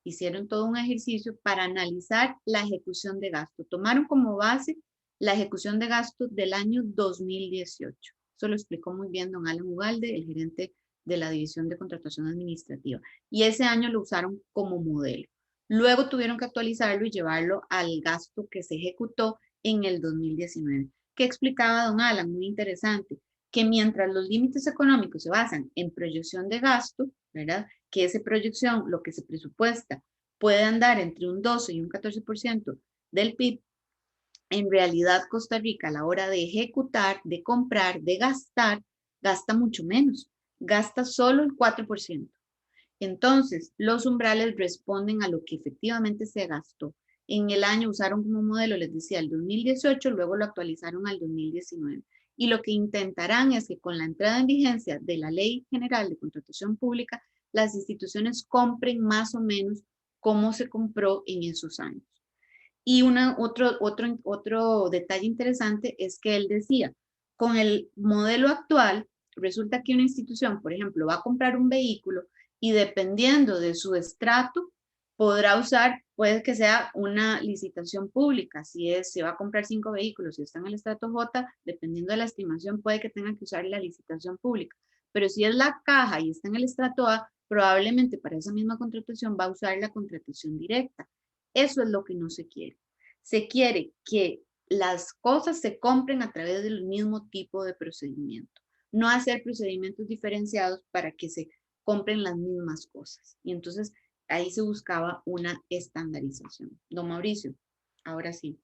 Hicieron todo un ejercicio para analizar la ejecución de gasto. Tomaron como base la ejecución de gasto del año 2018. Eso lo explicó muy bien don Alan Ugalde, el gerente de la División de Contratación Administrativa. Y ese año lo usaron como modelo. Luego tuvieron que actualizarlo y llevarlo al gasto que se ejecutó en el 2019. ¿Qué explicaba don Alan? Muy interesante. Que mientras los límites económicos se basan en proyección de gasto, ¿verdad? Que esa proyección, lo que se presupuesta, puede andar entre un 12 y un 14% del PIB, en realidad Costa Rica a la hora de ejecutar, de comprar, de gastar, gasta mucho menos, gasta solo el 4%. Entonces, los umbrales responden a lo que efectivamente se gastó. En el año usaron como modelo, les decía, el 2018, luego lo actualizaron al 2019. Y lo que intentarán es que con la entrada en vigencia de la Ley General de Contratación Pública, las instituciones compren más o menos como se compró en esos años. Y otro detalle interesante es que él decía, con el modelo actual, resulta que una institución, por ejemplo, va a comprar un vehículo y dependiendo de su estrato, podrá usar, puede que sea una licitación pública, si va a comprar 5 vehículos, si está en el estrato J, dependiendo de la estimación, puede que tenga que usar la licitación pública. Pero si es la caja y está en el estrato A, probablemente para esa misma contratación va a usar la contratación directa. Eso es lo que no se quiere. Se quiere que las cosas se compren a través del mismo tipo de procedimiento, no hacer procedimientos diferenciados para que se compren las mismas cosas. Y entonces ahí se buscaba una estandarización. Don Mauricio, ahora sí.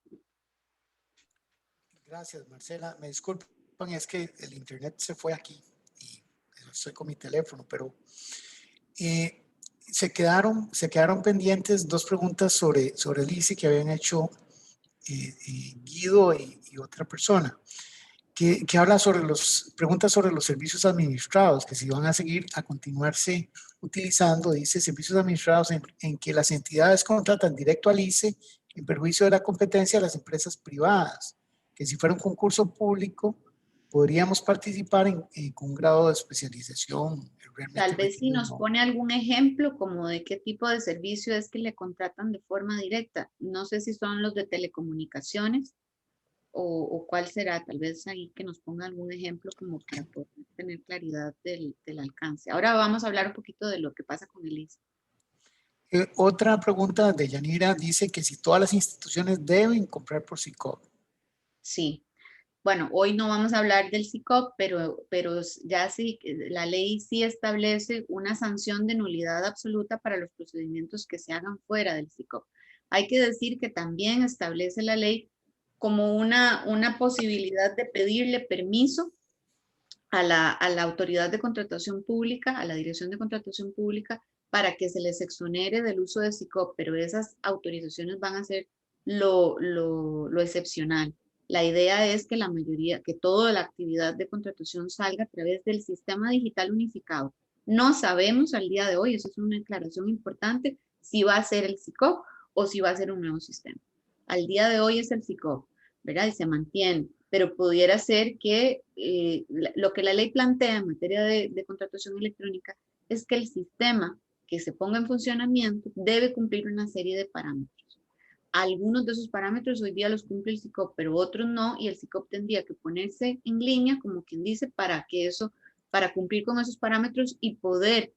Gracias, Marcela. Me disculpan, es que el internet se fue aquí y estoy con mi teléfono, pero eh, se quedaron pendientes dos preguntas sobre el ICE que habían hecho Guido y otra persona, que habla preguntas sobre los servicios administrados, que si van a seguir a continuarse utilizando, dice, servicios administrados en que las entidades contratan directo al ICE en perjuicio de la competencia de las empresas privadas, que si fuera un concurso público podríamos participar con un grado de especialización Tal realmente vez si requerido. nos pone algún ejemplo como de qué tipo de servicio es que le contratan de forma directa. No sé si son los de telecomunicaciones o cuál será. Tal vez ahí que nos ponga algún ejemplo como para poder tener claridad del alcance. Ahora vamos a hablar un poquito de lo que pasa con el ICE. Otra pregunta de Yanira dice que si todas las instituciones deben comprar por SICOP. Sí. Bueno, hoy no vamos a hablar del SICOP, pero ya sí, la ley sí establece una sanción de nulidad absoluta para los procedimientos que se hagan fuera del SICOP. Hay que decir que también establece la ley como una posibilidad de pedirle permiso a la autoridad de contratación pública, a la dirección de contratación pública, para que se les exonere del uso de SICOP, pero esas autorizaciones van a ser lo excepcional. La idea es que la mayoría, que toda la actividad de contratación salga a través del sistema digital unificado. No sabemos al día de hoy, eso es una declaración importante, si va a ser el SICOP o si va a ser un nuevo sistema. Al día de hoy es el SICOP, ¿verdad? Y se mantiene, pero pudiera ser que lo que la ley plantea en materia de contratación electrónica es que el sistema que se ponga en funcionamiento debe cumplir una serie de parámetros. Algunos de esos parámetros hoy día los cumple el SICOP, pero otros no, y el SICOP tendría que ponerse en línea, como quien dice, para cumplir con esos parámetros y poder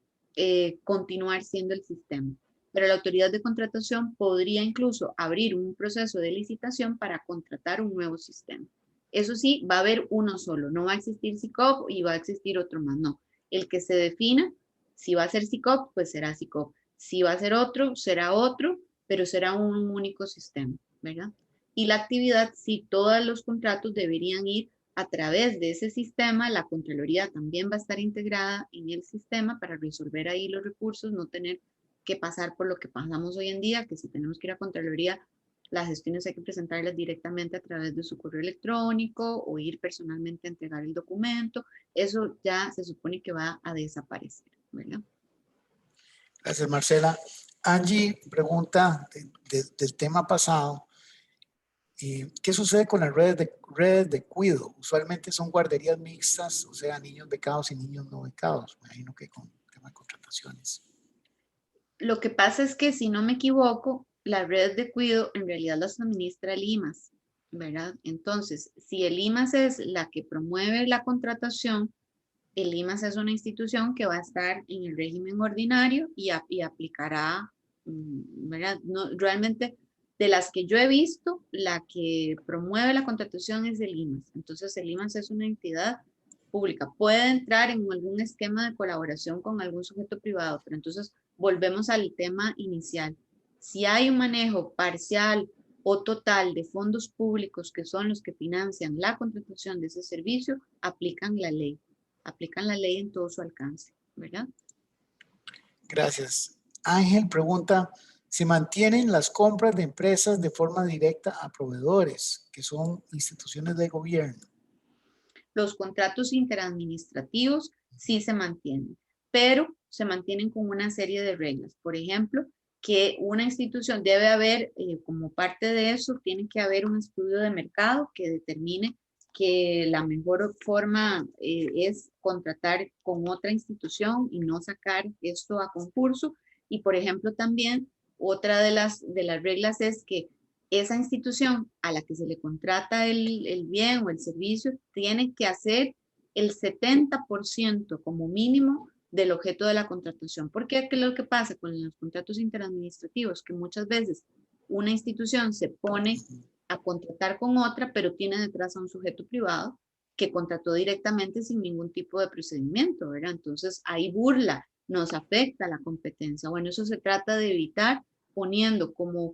continuar siendo el sistema. Pero la autoridad de contratación podría incluso abrir un proceso de licitación para contratar un nuevo sistema. Eso sí, va a haber uno solo, no va a existir SICOP y va a existir otro más, no. El que se defina, si va a ser SICOP, pues será SICOP. Si va a ser otro, será otro, pero será un único sistema, ¿verdad? Y la actividad, si todos los contratos deberían ir a través de ese sistema, la Contraloría también va a estar integrada en el sistema para resolver ahí los recursos, no tener que pasar por lo que pasamos hoy en día, que si tenemos que ir a Contraloría, las gestiones hay que presentarlas directamente a través de su correo electrónico o ir personalmente a entregar el documento. Eso ya se supone que va a desaparecer, ¿verdad? Gracias, Marcela. Angie pregunta del tema pasado, ¿qué sucede con las redes de cuido? Usualmente son guarderías mixtas, o sea, niños becados y niños no becados. Me imagino que con tema de contrataciones. Lo que pasa es que, si no me equivoco, las redes de cuido en realidad las administra el IMAS, ¿verdad? Entonces, si el IMAS es la que promueve la contratación, el IMAS es una institución que va a estar en el régimen ordinario y aplicará, ¿verdad? No, realmente, de las que yo he visto, la que promueve la contratación es el IMAS. Entonces, el IMAS es una entidad pública. Puede entrar en algún esquema de colaboración con algún sujeto privado, pero entonces volvemos al tema inicial. Si hay un manejo parcial o total de fondos públicos que son los que financian la contratación de ese servicio, aplican la ley en todo su alcance, ¿verdad? Gracias. Ángel pregunta, ¿se mantienen las compras de empresas de forma directa a proveedores, que son instituciones de gobierno? Los contratos interadministrativos sí se mantienen, pero se mantienen con una serie de reglas. Por ejemplo, que una institución debe haber, como parte de eso, tiene que haber un estudio de mercado que determine que la mejor forma es contratar con otra institución y no sacar esto a concurso. Y, por ejemplo, también otra de las reglas es que esa institución a la que se le contrata el bien o el servicio tiene que hacer el 70% como mínimo del objeto de la contratación. Porque ¿qué es lo que pasa con los contratos interadministrativos? Que muchas veces una institución se pone a contratar con otra, pero tiene detrás a un sujeto privado que contrató directamente sin ningún tipo de procedimiento, ¿verdad? Entonces hay burla, nos afecta la competencia. Bueno, eso se trata de evitar poniendo como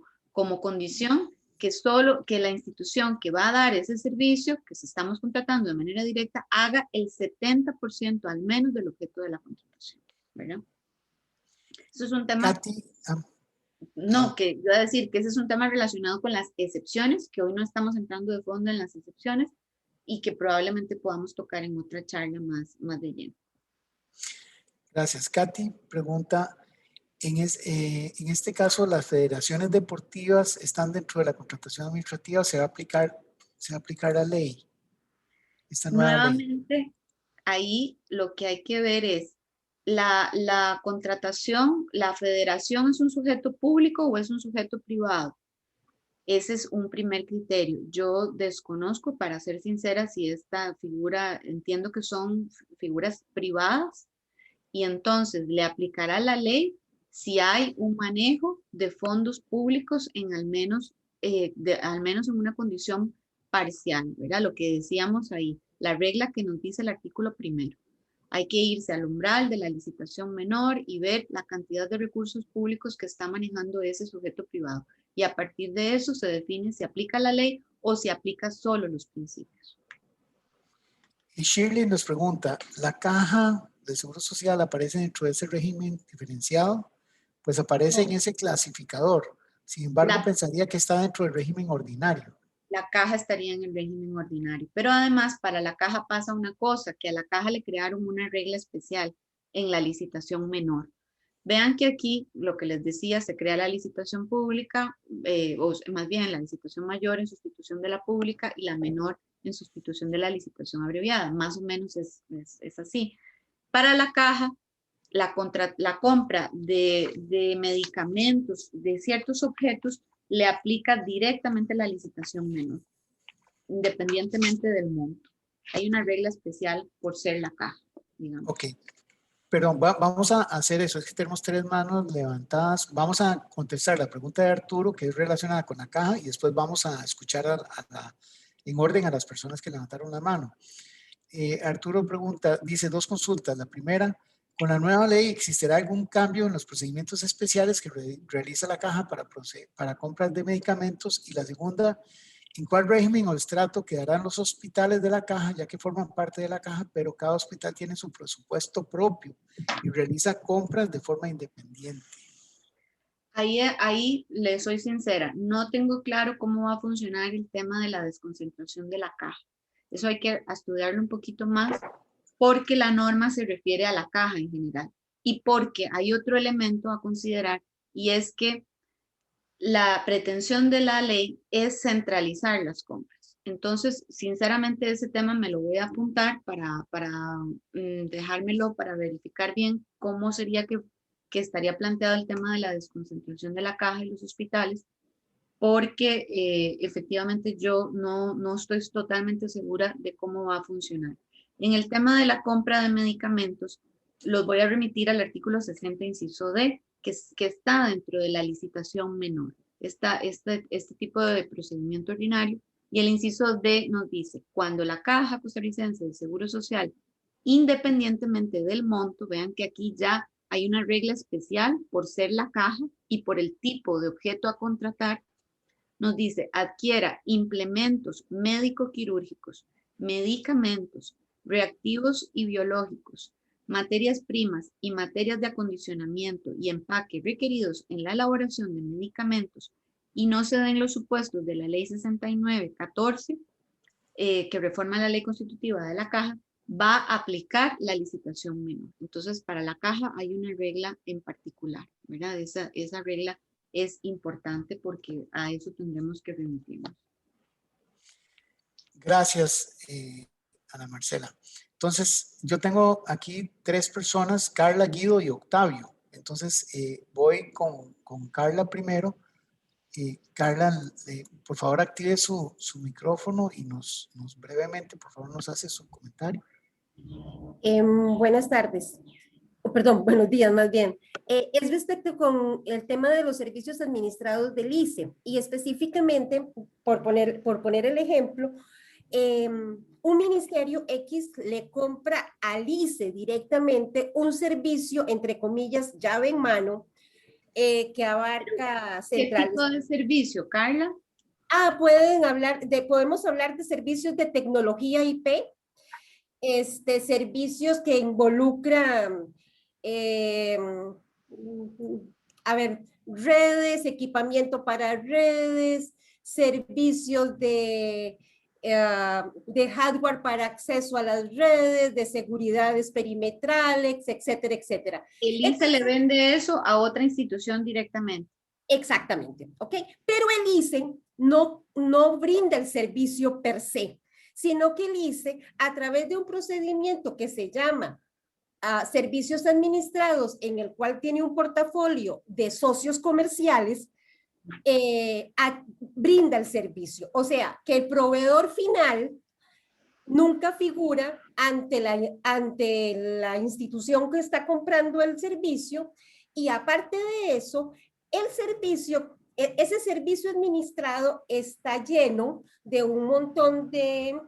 condición que solo que la institución que va a dar ese servicio que se estamos contratando de manera directa haga el 70% al menos del objeto de la contratación, ¿verdad? Eso es un tema, Katy, no, que yo voy a decir que ese es un tema relacionado con las excepciones, que hoy no estamos entrando de fondo en las excepciones y que probablemente podamos tocar en otra charla más de lleno. gracias. Katy pregunta, en este caso, ¿las federaciones deportivas están dentro de la contratación administrativa? ¿Se va a aplicar la ley, esta nueva ley? Nuevamente, ahí lo que hay que ver es la contratación, la federación es un sujeto público o es un sujeto privado. Ese es un primer criterio. Yo desconozco, para ser sincera, si esta figura, entiendo que son figuras privadas y entonces le aplicará la ley si hay un manejo de fondos públicos en al menos en una condición parcial, ¿verdad? Lo que decíamos ahí, la regla que nos dice el artículo primero. Hay que irse al umbral de la licitación menor y ver la cantidad de recursos públicos que está manejando ese sujeto privado. Y a partir de eso se define si aplica la ley o si aplica solo los principios. Y Shirley nos pregunta, ¿la caja de Seguro Social aparece dentro de ese régimen diferenciado? Pues aparece en No, ese clasificador. Sin embargo, pensaría que está dentro del régimen ordinario. la caja estaría en el régimen ordinario. Pero además, para la caja pasa una cosa, que a la caja le crearon una regla especial en la licitación menor. Vean que aquí, lo que les decía, se crea la licitación pública, o más bien la licitación mayor en sustitución de la pública y la menor en sustitución de la licitación abreviada. Más o menos es así. Para la caja, la compra de medicamentos, de ciertos objetos, le aplica directamente la licitación menor, independientemente del monto. Hay una regla especial por ser la caja, digamos. Ok, pero vamos a hacer eso. Es que tenemos 3 manos levantadas. Vamos a contestar la pregunta de Arturo, que es relacionada con la caja, y después vamos a escuchar en orden a las personas que levantaron la mano. Arturo pregunta, dice 2 consultas. La primera, ¿con la nueva ley existirá algún cambio en los procedimientos especiales que realiza la caja para compras de medicamentos? Y la segunda, ¿en cuál régimen o estrato quedarán los hospitales de la caja, ya que forman parte de la caja, pero cada hospital tiene su presupuesto propio y realiza compras de forma independiente? Ahí le soy sincera, no tengo claro cómo va a funcionar el tema de la desconcentración de la caja. Eso hay que estudiarlo un poquito más porque la norma se refiere a la caja en general y porque hay otro elemento a considerar y es que la pretensión de la ley es centralizar las compras. Entonces, sinceramente, ese tema me lo voy a apuntar para dejármelo para verificar bien cómo sería que estaría planteado el tema de la desconcentración de la caja y los hospitales, porque efectivamente yo no estoy totalmente segura de cómo va a funcionar. En el tema de la compra de medicamentos, los voy a remitir al artículo 60, inciso D, que está dentro de la licitación menor. Está este tipo de procedimiento ordinario. Y el inciso D nos dice, cuando la Caja Costarricense de Seguro Social, independientemente del monto, vean que aquí ya hay una regla especial por ser la caja y por el tipo de objeto a contratar, nos dice, adquiera implementos médico-quirúrgicos, medicamentos, reactivos y biológicos, materias primas y materias de acondicionamiento y empaque requeridos en la elaboración de medicamentos y no se den los supuestos de la ley 6914, que reforma la ley constitutiva de la caja, va a aplicar la licitación menor. Entonces, para la caja hay una regla en particular, ¿verdad? Esa regla es importante porque a eso tendremos que remitirnos. Gracias, Ana Marcela. Entonces, yo tengo aquí 3 personas, Carla, Guido y Octavio. Entonces, voy con Carla primero. Carla, por favor, active su micrófono y nos brevemente, por favor, nos hace su comentario. Buenas tardes. Perdón, buenos días más bien. Es respecto con el tema de los servicios administrados del ICE y específicamente, por poner el ejemplo, un ministerio X le compra al ICE directamente un servicio, entre comillas, llave en mano, que abarca ¿Qué centrales. tipo de servicio, Carla? Podemos hablar de servicios de tecnología IP, servicios que involucran, redes, equipamiento para redes, servicios de hardware para acceso a las redes, de seguridades perimetrales, etcétera, etcétera. El ICE le vende eso a otra institución directamente. Exactamente, ¿ok? Pero el ICE no brinda el servicio per se, sino que el ICE, a través de un procedimiento que se llama servicios administrados, en el cual tiene un portafolio de socios comerciales, brinda el servicio. O sea, que el proveedor final nunca figura ante la institución que está comprando el servicio, y aparte de eso, ese servicio administrado está lleno de un montón de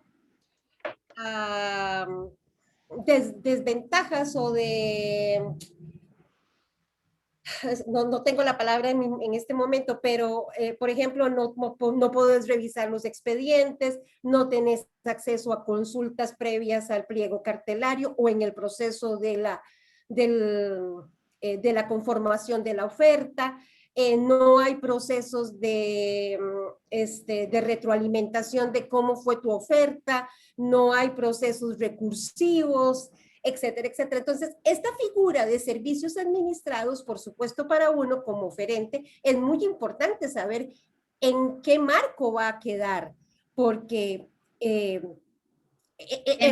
desventajas o no tengo la palabra en este momento, pero por ejemplo, no puedes revisar los expedientes, no tenés acceso a consultas previas al pliego cartelario o en el proceso de la conformación de la oferta. No hay procesos de retroalimentación de cómo fue tu oferta, no hay procesos recursivos, etcétera, etcétera. Entonces, esta figura de servicios administrados, por supuesto, para uno como oferente, es muy importante saber en qué marco va a quedar, porque el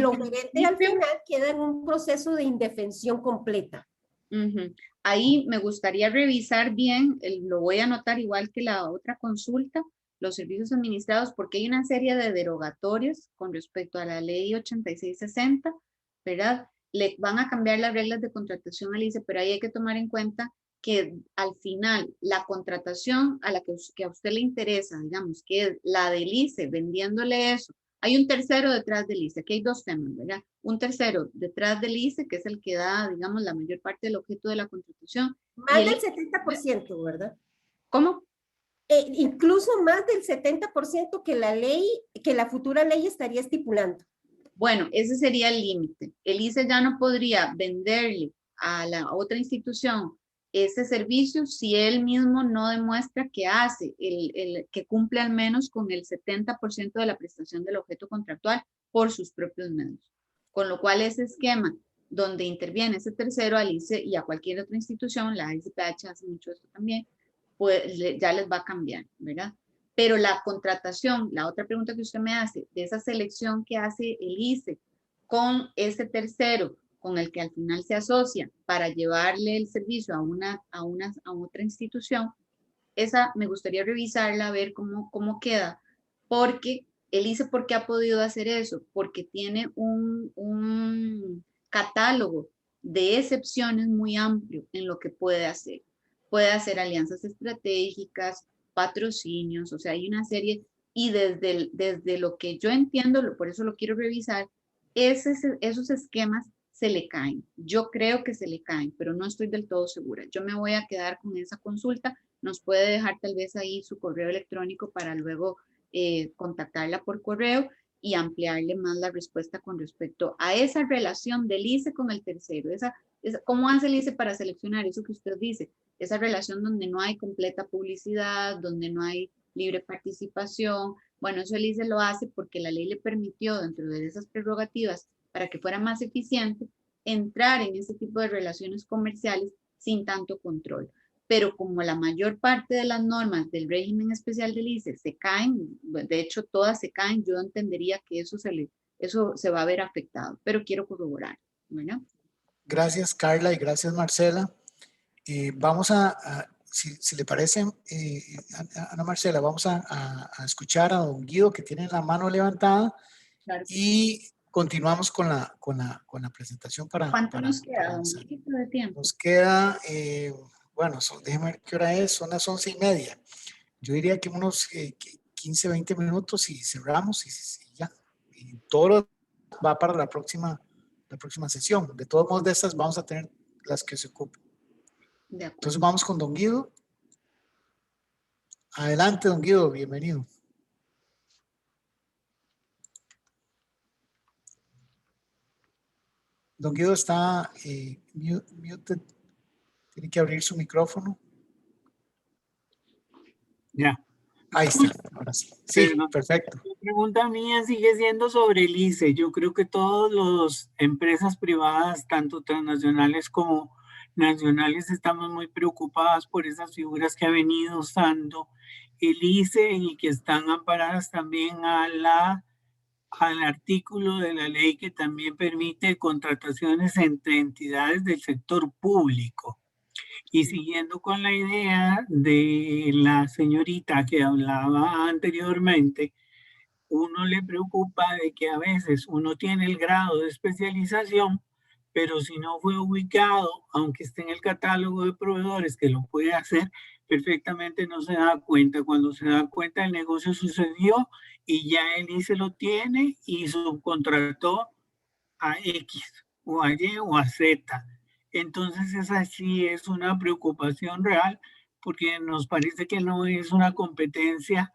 oferente al final queda en un proceso de indefensión completa. Ahí me gustaría revisar bien, lo voy a anotar igual que la otra consulta, los servicios administrados, porque hay una serie de derogatorios con respecto a la ley 8660, ¿verdad? Le van a cambiar las reglas de contratación al ICE, pero ahí hay que tomar en cuenta que al final la contratación a la que a usted le interesa, digamos, que es la del ICE, vendiéndole eso, hay un tercero detrás del ICE, aquí hay dos temas, ¿verdad? Un tercero detrás del ICE, que es el que da, digamos, la mayor parte del objeto de la contratación. Más del 70%, ¿verdad? ¿Cómo? Incluso más del 70% que la futura ley estaría estipulando. Bueno, ese sería el límite. El ICE ya no podría venderle a la otra institución ese servicio si él mismo no demuestra que hace, que cumple al menos con el 70% de la prestación del objeto contractual por sus propios medios. Con lo cual ese esquema donde interviene ese tercero al ICE y a cualquier otra institución, la ICPH hace mucho esto también, pues ya les va a cambiar, ¿verdad? Pero la contratación, la otra pregunta que usted me hace, de esa selección que hace el ICE con ese tercero, con el que al final se asocia para llevarle el servicio a otra institución, esa me gustaría revisarla, a ver cómo queda, porque el ICE, ¿por qué ha podido hacer eso? Porque tiene un catálogo de excepciones muy amplio en lo que puede hacer. Puede hacer alianzas estratégicas, patrocinios, o sea, hay una serie, y desde lo que yo entiendo, por eso lo quiero revisar, esos esquemas se le caen. Yo creo que se le caen, pero no estoy del todo segura. Yo me voy a quedar con esa consulta. Nos puede dejar tal vez ahí su correo electrónico para luego contactarla por correo y ampliarle más la respuesta con respecto a esa relación del ICE con el tercero. ¿Cómo hace el ICE para seleccionar eso que usted dice? Esa relación donde no hay completa publicidad, donde no hay libre participación. Bueno, eso el ICE lo hace porque la ley le permitió, dentro de esas prerrogativas, para que fuera más eficiente, entrar en ese tipo de relaciones comerciales sin tanto control. Pero como la mayor parte de las normas del régimen especial del ICE se caen, de hecho todas se caen, yo entendería que eso se va a ver afectado, pero quiero corroborar, ¿verdad? Gracias, Carla, y gracias, Marcela. Vamos si le parece, Ana Marcela, vamos a escuchar a don Guido, que tiene la mano levantada, Claro. y continuamos con la presentación ¿Cuánto nos queda, don avanzar. Guido, de tiempo? Nos queda, bueno, déjeme ver qué hora es, son las 11:30. Yo diría que unos 15, 20 minutos y cerramos y ya. Y todo lo va para la próxima sesión. De todos modos, de estas vamos a tener las que se ocupen. De acuerdo. Entonces vamos con don Guido. Adelante, don Guido, bienvenido. Don Guido está muted. Tiene que abrir su micrófono. Ya. Ahí está, ahora sí. Sí, perfecto. La pregunta mía sigue siendo sobre el ICE. Yo creo que todas las empresas privadas, tanto transnacionales como nacionales, estamos muy preocupadas por esas figuras que ha venido usando el ICE y que están amparadas también al artículo de la ley que también permite contrataciones entre entidades del sector público. Y siguiendo con la idea de la señorita que hablaba anteriormente, uno le preocupa de que a veces uno tiene el grado de especialización, pero si no fue ubicado, aunque esté en el catálogo de proveedores que lo puede hacer, perfectamente no se da cuenta. Cuando se da cuenta, el negocio sucedió y ya el ICE lo tiene y subcontrató a X o a Y o a Z. Entonces esa sí es una preocupación real porque nos parece que no es una competencia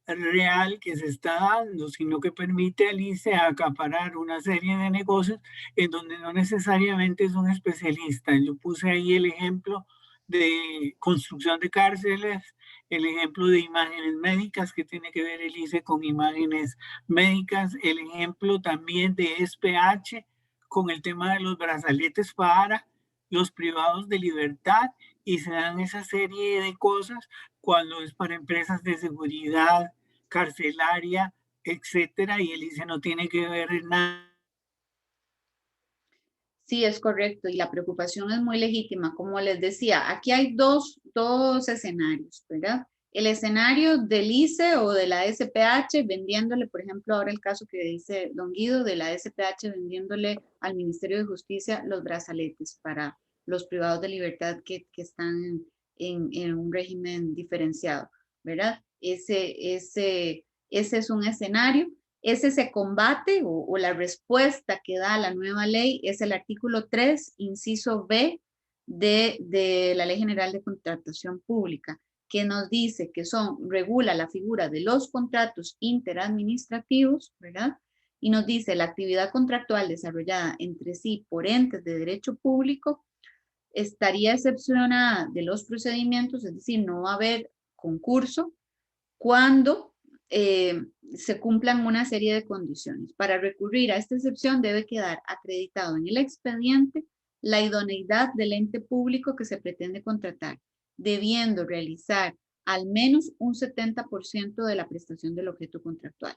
real que se está dando, sino que permite al ICE acaparar una serie de negocios en donde no necesariamente es un especialista. Yo puse ahí el ejemplo de construcción de cárceles, el ejemplo de imágenes médicas, que tiene que ver el ICE con imágenes médicas, el ejemplo también de SPH con el tema de los brazaletes para los privados de libertad, y se dan esa serie de cosas cuando es para empresas de seguridad carcelaria, etcétera, y el ICE no tiene que ver en nada. Sí, es correcto, y la preocupación es muy legítima. Como les decía, aquí hay dos escenarios, ¿verdad? El escenario del ICE o de la SPH vendiéndole, por ejemplo, ahora el caso que dice don Guido, de la SPH vendiéndole al Ministerio de Justicia los brazaletes para los privados de libertad que están en un régimen diferenciado, ¿verdad? Ese es un escenario. Ese se combate o la respuesta que da la nueva ley es el artículo 3, inciso B de la Ley General de Contratación Pública, que nos dice que regula la figura de los contratos interadministrativos, ¿verdad? Y nos dice la actividad contractual desarrollada entre sí por entes de derecho público estaría excepcionada de los procedimientos, es decir, no va a haber concurso cuando se cumplan una serie de condiciones. Para recurrir a esta excepción debe quedar acreditado en el expediente la idoneidad del ente público que se pretende contratar, debiendo realizar al menos un 70% de la prestación del objeto contractual.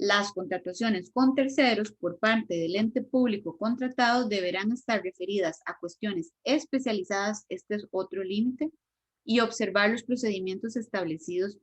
Las contrataciones con terceros por parte del ente público contratado deberán estar referidas a cuestiones especializadas, este es otro límite, y observar los procedimientos establecidos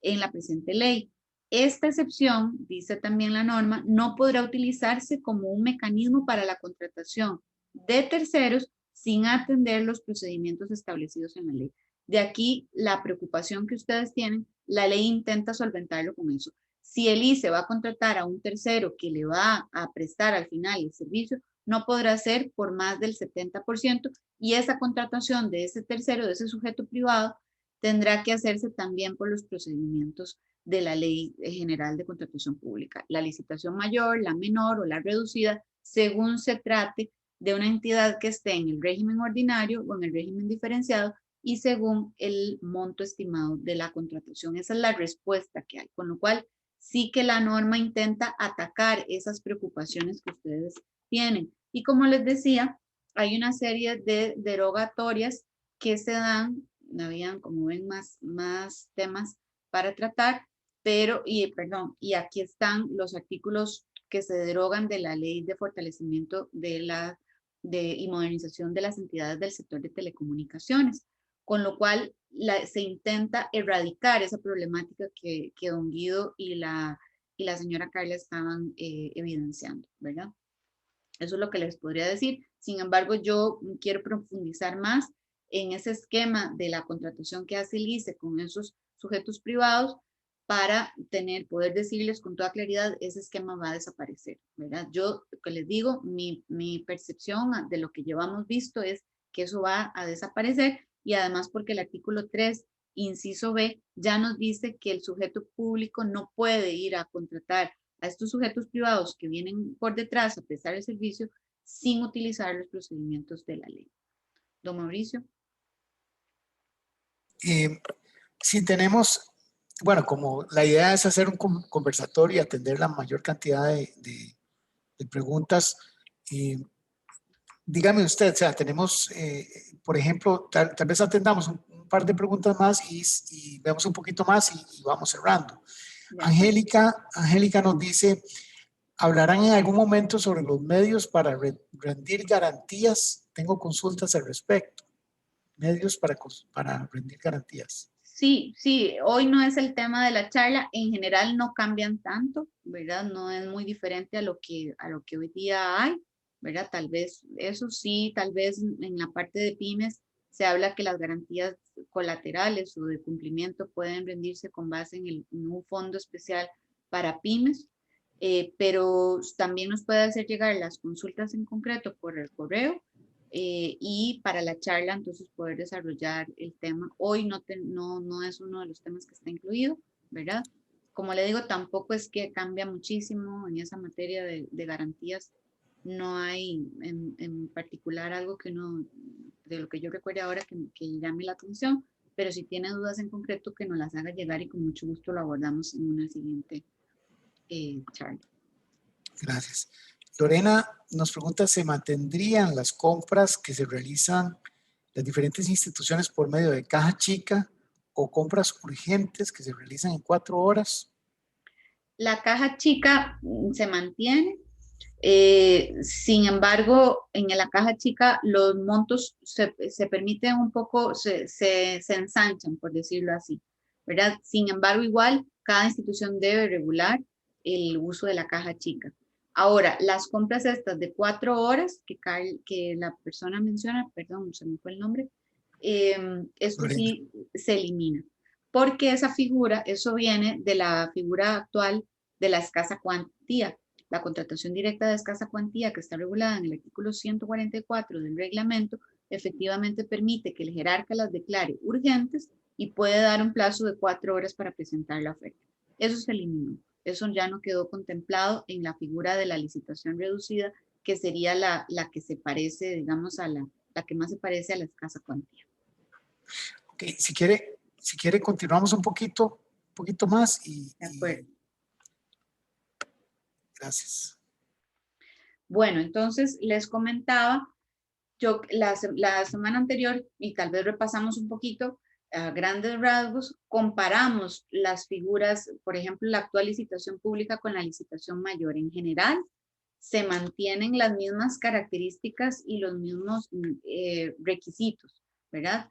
en la presente ley. Esta excepción, dice también la norma, no podrá utilizarse como un mecanismo para la contratación de terceros sin atender los procedimientos establecidos en la ley. De aquí la preocupación que ustedes tienen, la ley intenta solventarlo con eso. Si el ICE va a contratar a un tercero que le va a prestar al final el servicio, no podrá ser por más del 70%, y esa contratación de ese tercero, de ese sujeto privado, tendrá que hacerse también por los procedimientos de la Ley General de Contratación Pública. La licitación mayor, la menor o la reducida, según se trate de una entidad que esté en el régimen ordinario o en el régimen diferenciado y según el monto estimado de la contratación. Esa es la respuesta que hay, con lo cual sí que la norma intenta atacar esas preocupaciones que ustedes tienen. Y como les decía, hay una serie de derogatorias que se dan, habían, como ven, más temas para tratar, pero, y aquí están los artículos que se derogan de la Ley de Fortalecimiento de la y modernización de las entidades del sector de telecomunicaciones, con lo cual se intenta erradicar esa problemática que don Guido y la señora Carla estaban evidenciando, ¿verdad? Eso es lo que les podría decir. Sin embargo, yo quiero profundizar más en ese esquema de la contratación que hace el ICE con esos sujetos privados para poder decirles con toda claridad, ese esquema va a desaparecer, ¿verdad? Yo, lo que les digo, mi percepción de lo que llevamos visto es que eso va a desaparecer, y además porque el artículo 3, inciso B, ya nos dice que el sujeto público no puede ir a contratar a estos sujetos privados que vienen por detrás a prestar el servicio sin utilizar los procedimientos de la ley. Don Mauricio. Si tenemos, bueno, como la idea es hacer un conversatorio y atender la mayor cantidad de preguntas, dígame usted, o sea, tenemos, por ejemplo, tal vez atendamos un par de preguntas más y vemos un poquito más y vamos cerrando. Angélica nos dice, ¿hablarán en algún momento sobre los medios para rendir garantías? Tengo consultas al respecto. Medios para rendir garantías. Sí, hoy no es el tema de la charla, en general no cambian tanto, ¿verdad? No es muy diferente a lo que hoy día hay, ¿verdad? Tal vez, eso sí, tal vez en la parte de pymes se habla que las garantías colaterales o de cumplimiento pueden rendirse con base en un fondo especial para pymes, pero también nos puede hacer llegar las consultas en concreto por el correo, y para la charla entonces poder desarrollar el tema. Hoy no es uno de los temas que está incluido, ¿verdad? Como le digo, tampoco es que cambia muchísimo en esa materia de garantías. No hay en particular algo de lo que yo recuerde ahora que llame la atención, pero si tiene dudas en concreto que nos las haga llegar y con mucho gusto lo abordamos en una siguiente charla. Gracias. Lorena nos pregunta, ¿se mantendrían las compras que se realizan las diferentes instituciones por medio de caja chica o compras urgentes que se realizan en 4 horas? La caja chica se mantiene. Sin embargo, en la caja chica los montos se permiten un poco, se ensanchan, por decirlo así, ¿verdad? Sin embargo, igual cada institución debe regular el uso de la caja chica. Ahora, las compras estas de 4 horas que la persona menciona, perdón, se me fue el nombre, esto sí se elimina, porque eso viene de la figura actual de la escasa cuantía. La contratación directa de escasa cuantía, que está regulada en el artículo 144 del reglamento, efectivamente permite que el jerarca las declare urgentes y puede dar un plazo de 4 horas para presentar la oferta. Eso se eliminó. Eso ya no quedó contemplado en la figura de la licitación reducida, que sería la que se parece, digamos, a la que más se parece a la escasa cuantía. Ok, si quiere continuamos un poquito más y... De acuerdo. Gracias. Bueno, entonces les comentaba, yo la semana anterior, y tal vez repasamos un poquito, a grandes rasgos, comparamos las figuras, por ejemplo, la actual licitación pública con la licitación mayor. En general, se mantienen las mismas características y los mismos requisitos, ¿verdad?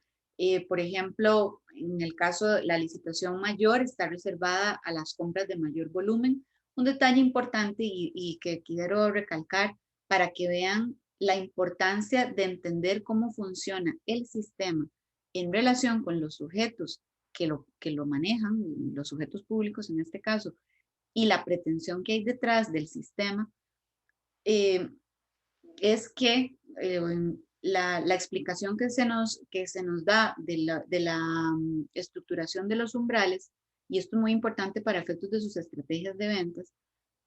Por ejemplo, en el caso de la licitación mayor, está reservada a las compras de mayor volumen. Un detalle importante y que quiero recalcar para que vean la importancia de entender cómo funciona el sistema en relación con los sujetos que lo manejan, los sujetos públicos en este caso, y la pretensión que hay detrás del sistema, es que la explicación que se nos da de la estructuración de los umbrales, y esto es muy importante para efectos de sus estrategias de ventas,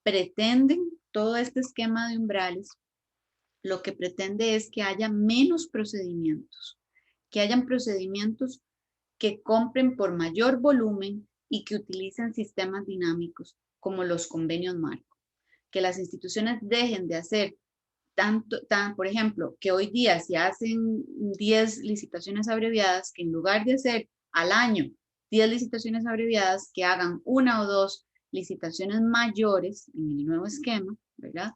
pretenden todo este esquema de umbrales, lo que pretende es que haya menos procedimientos, que hayan procedimientos que compren por mayor volumen y que utilicen sistemas dinámicos como los convenios marco. Que las instituciones dejen de hacer por ejemplo, que hoy día se hacen 10 licitaciones abreviadas, que en lugar de hacer al año 10 licitaciones abreviadas, que hagan 1 o 2 licitaciones mayores en el nuevo esquema, ¿verdad?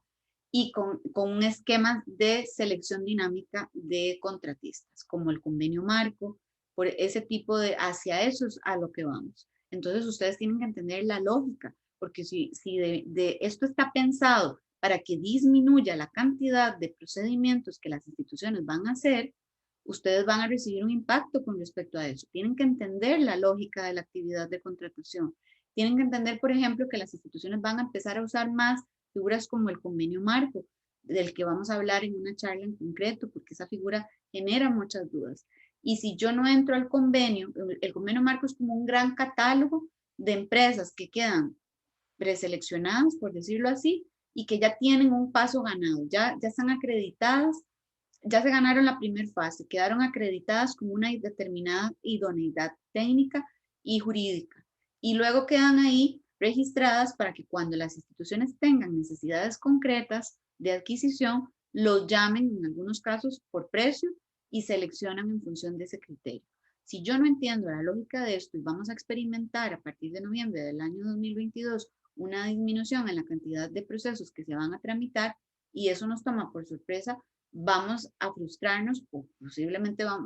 y con un esquema de selección dinámica de contratistas, como el convenio marco, por ese tipo de, hacia eso es a lo que vamos. Entonces ustedes tienen que entender la lógica, porque si de esto está pensado para que disminuya la cantidad de procedimientos que las instituciones van a hacer, ustedes van a recibir un impacto con respecto a eso. Tienen que entender la lógica de la actividad de contratación. Tienen que entender, por ejemplo, que las instituciones van a empezar a usar más figuras como el convenio marco, del que vamos a hablar en una charla en concreto, porque esa figura genera muchas dudas. Y si yo no entro al convenio, el convenio marco es como un gran catálogo de empresas que quedan preseleccionadas, por decirlo así, y que ya tienen un paso ganado, ya están acreditadas, ya se ganaron la primera fase, quedaron acreditadas con una determinada idoneidad técnica y jurídica. Y luego quedan ahí registradas para que cuando las instituciones tengan necesidades concretas de adquisición, los llamen en algunos casos por precio y seleccionan en función de ese criterio. Si yo no entiendo la lógica de esto y vamos a experimentar a partir de noviembre del año 2022 una disminución en la cantidad de procesos que se van a tramitar y eso nos toma por sorpresa, vamos a frustrarnos o posiblemente va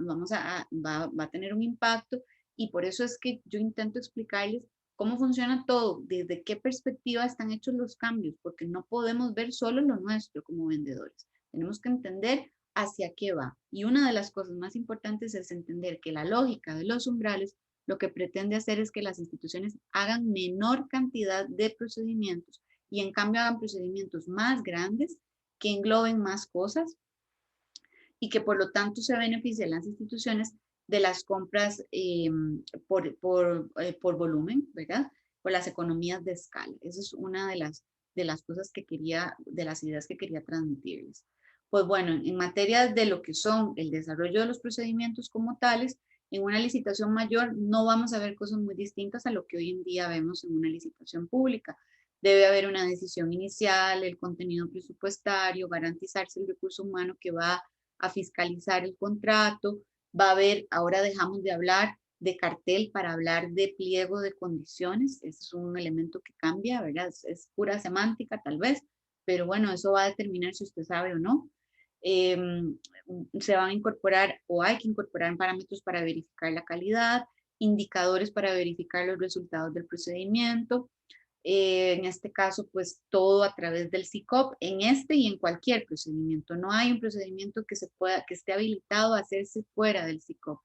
a tener un impacto y por eso es que yo intento explicarles cómo funciona todo, desde qué perspectiva están hechos los cambios, porque no podemos ver solo lo nuestro como vendedores. Tenemos que entender hacia qué va. Y una de las cosas más importantes es entender que la lógica de los umbrales lo que pretende hacer es que las instituciones hagan menor cantidad de procedimientos y en cambio hagan procedimientos más grandes que engloben más cosas y que por lo tanto se beneficien las instituciones de las compras por volumen, ¿verdad? Por las economías de escala. Esa es una de las cosas que quería, de las ideas que quería transmitirles. Pues bueno, en materia de lo que son el desarrollo de los procedimientos como tales, en una licitación mayor no vamos a ver cosas muy distintas a lo que hoy en día vemos en una licitación pública. Debe haber una decisión inicial, el contenido presupuestario, garantizarse el recurso humano que va a fiscalizar el contrato, va a haber, ahora dejamos de hablar de cartel para hablar de pliego de condiciones, ese es un elemento que cambia, ¿verdad? Es pura semántica tal vez, pero bueno, eso va a determinar si usted sabe o no. Se van a incorporar o hay que incorporar parámetros para verificar la calidad, indicadores para verificar los resultados del procedimiento, en este caso, pues todo a través del SICOP, en este y en cualquier procedimiento. No hay un procedimiento que esté habilitado a hacerse fuera del SICOP.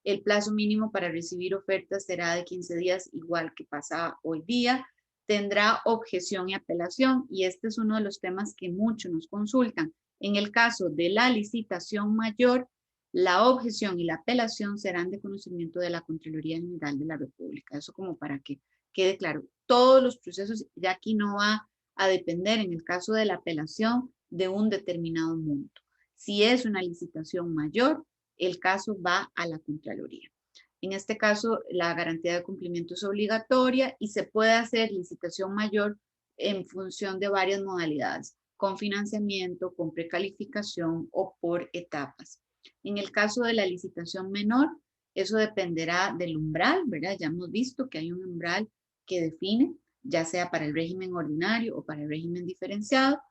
El plazo mínimo para recibir ofertas será de 15 días, igual que pasa hoy día. Tendrá objeción y apelación, y este es uno de los temas que muchos nos consultan. En el caso de la licitación mayor, la objeción y la apelación serán de conocimiento de la Contraloría General de la República. Eso como para que quede claro. Todos los procesos, ya aquí no va a depender, en el caso de la apelación, de un determinado monto. Si es una licitación mayor, el caso va a la Contraloría. En este caso, la garantía de cumplimiento es obligatoria y se puede hacer licitación mayor en función de varias modalidades, con financiamiento, con precalificación o por etapas. En el caso de la licitación menor, eso dependerá del umbral, ¿verdad? Ya hemos visto que hay un umbral que define, ya sea para el régimen ordinario o para el régimen diferenciado,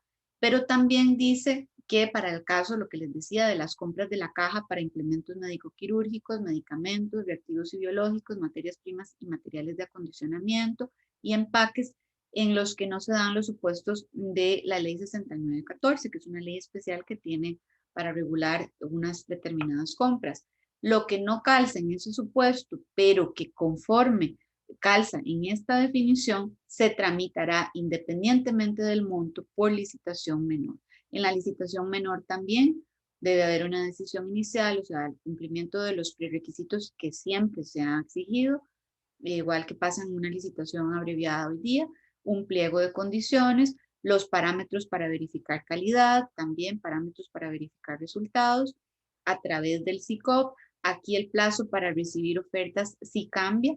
pero también dice que para el caso, lo que les decía, de las compras de la caja para implementos médico-quirúrgicos, medicamentos, reactivos y biológicos, materias primas y materiales de acondicionamiento y empaques en los que no se dan los supuestos de la ley 6914, que es una ley especial que tiene para regular unas determinadas compras. Lo que no calza en ese supuesto, pero que conforme calza en esta definición, se tramitará independientemente del monto por licitación menor. En la licitación menor también debe haber una decisión inicial, o sea, el cumplimiento de los prerequisitos que siempre se ha exigido, igual que pasa en una licitación abreviada hoy día, un pliego de condiciones, los parámetros para verificar calidad, también parámetros para verificar resultados a través del SICOP. Aquí el plazo para recibir ofertas sí cambia,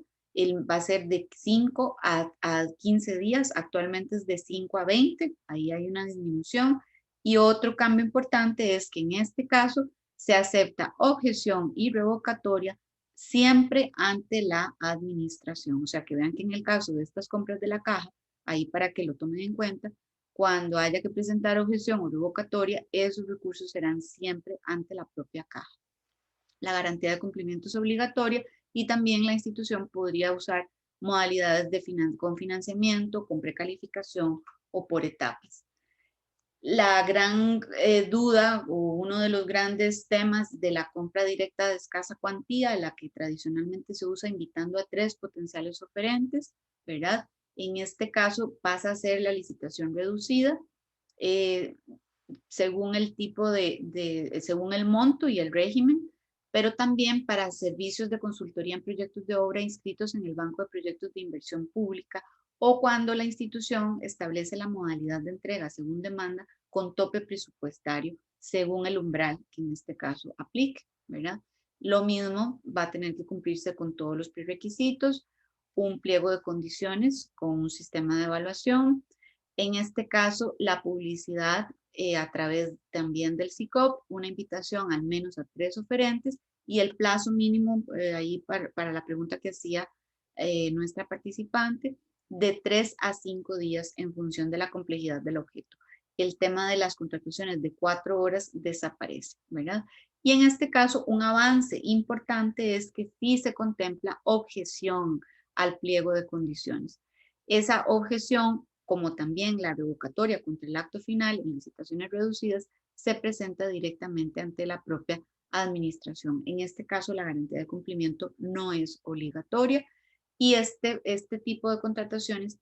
va a ser de 5 a 15 días, actualmente es de 5 a 20, ahí hay una disminución. Y otro cambio importante es que en este caso se acepta objeción y revocatoria siempre ante la administración. O sea, que vean que en el caso de estas compras de la caja, ahí para que lo tomen en cuenta, cuando haya que presentar objeción o revocatoria, esos recursos serán siempre ante la propia caja. La garantía de cumplimiento es obligatoria y también la institución podría usar modalidades de con financiamiento, con precalificación o por etapas. La gran duda o uno de los grandes temas de la compra directa de escasa cuantía, la que tradicionalmente se usa invitando a 3 potenciales oferentes, ¿verdad? En este caso pasa a ser la licitación reducida según el tipo según el monto y el régimen, pero también para servicios de consultoría en proyectos de obra inscritos en el Banco de Proyectos de Inversión Pública o cuando la institución establece la modalidad de entrega según demanda con tope presupuestario según el umbral que en este caso aplique, ¿verdad? Lo mismo va a tener que cumplirse con todos los prerequisitos, un pliego de condiciones con un sistema de evaluación. En este caso, la publicidad a través también del SICOP, una invitación al menos a 3 oferentes y el plazo mínimo ahí para la pregunta que hacía nuestra participante, de 3 a 5 días en función de la complejidad del objeto. El tema de las contrataciones de 4 horas desaparece, ¿verdad? Y en este caso, un avance importante es que sí se contempla objeción al pliego de condiciones. Esa objeción, como también la revocatoria contra el acto final en licitaciones reducidas, se presenta directamente ante la propia administración. En este caso, la garantía de cumplimiento no es obligatoria y este tipo de contrataciones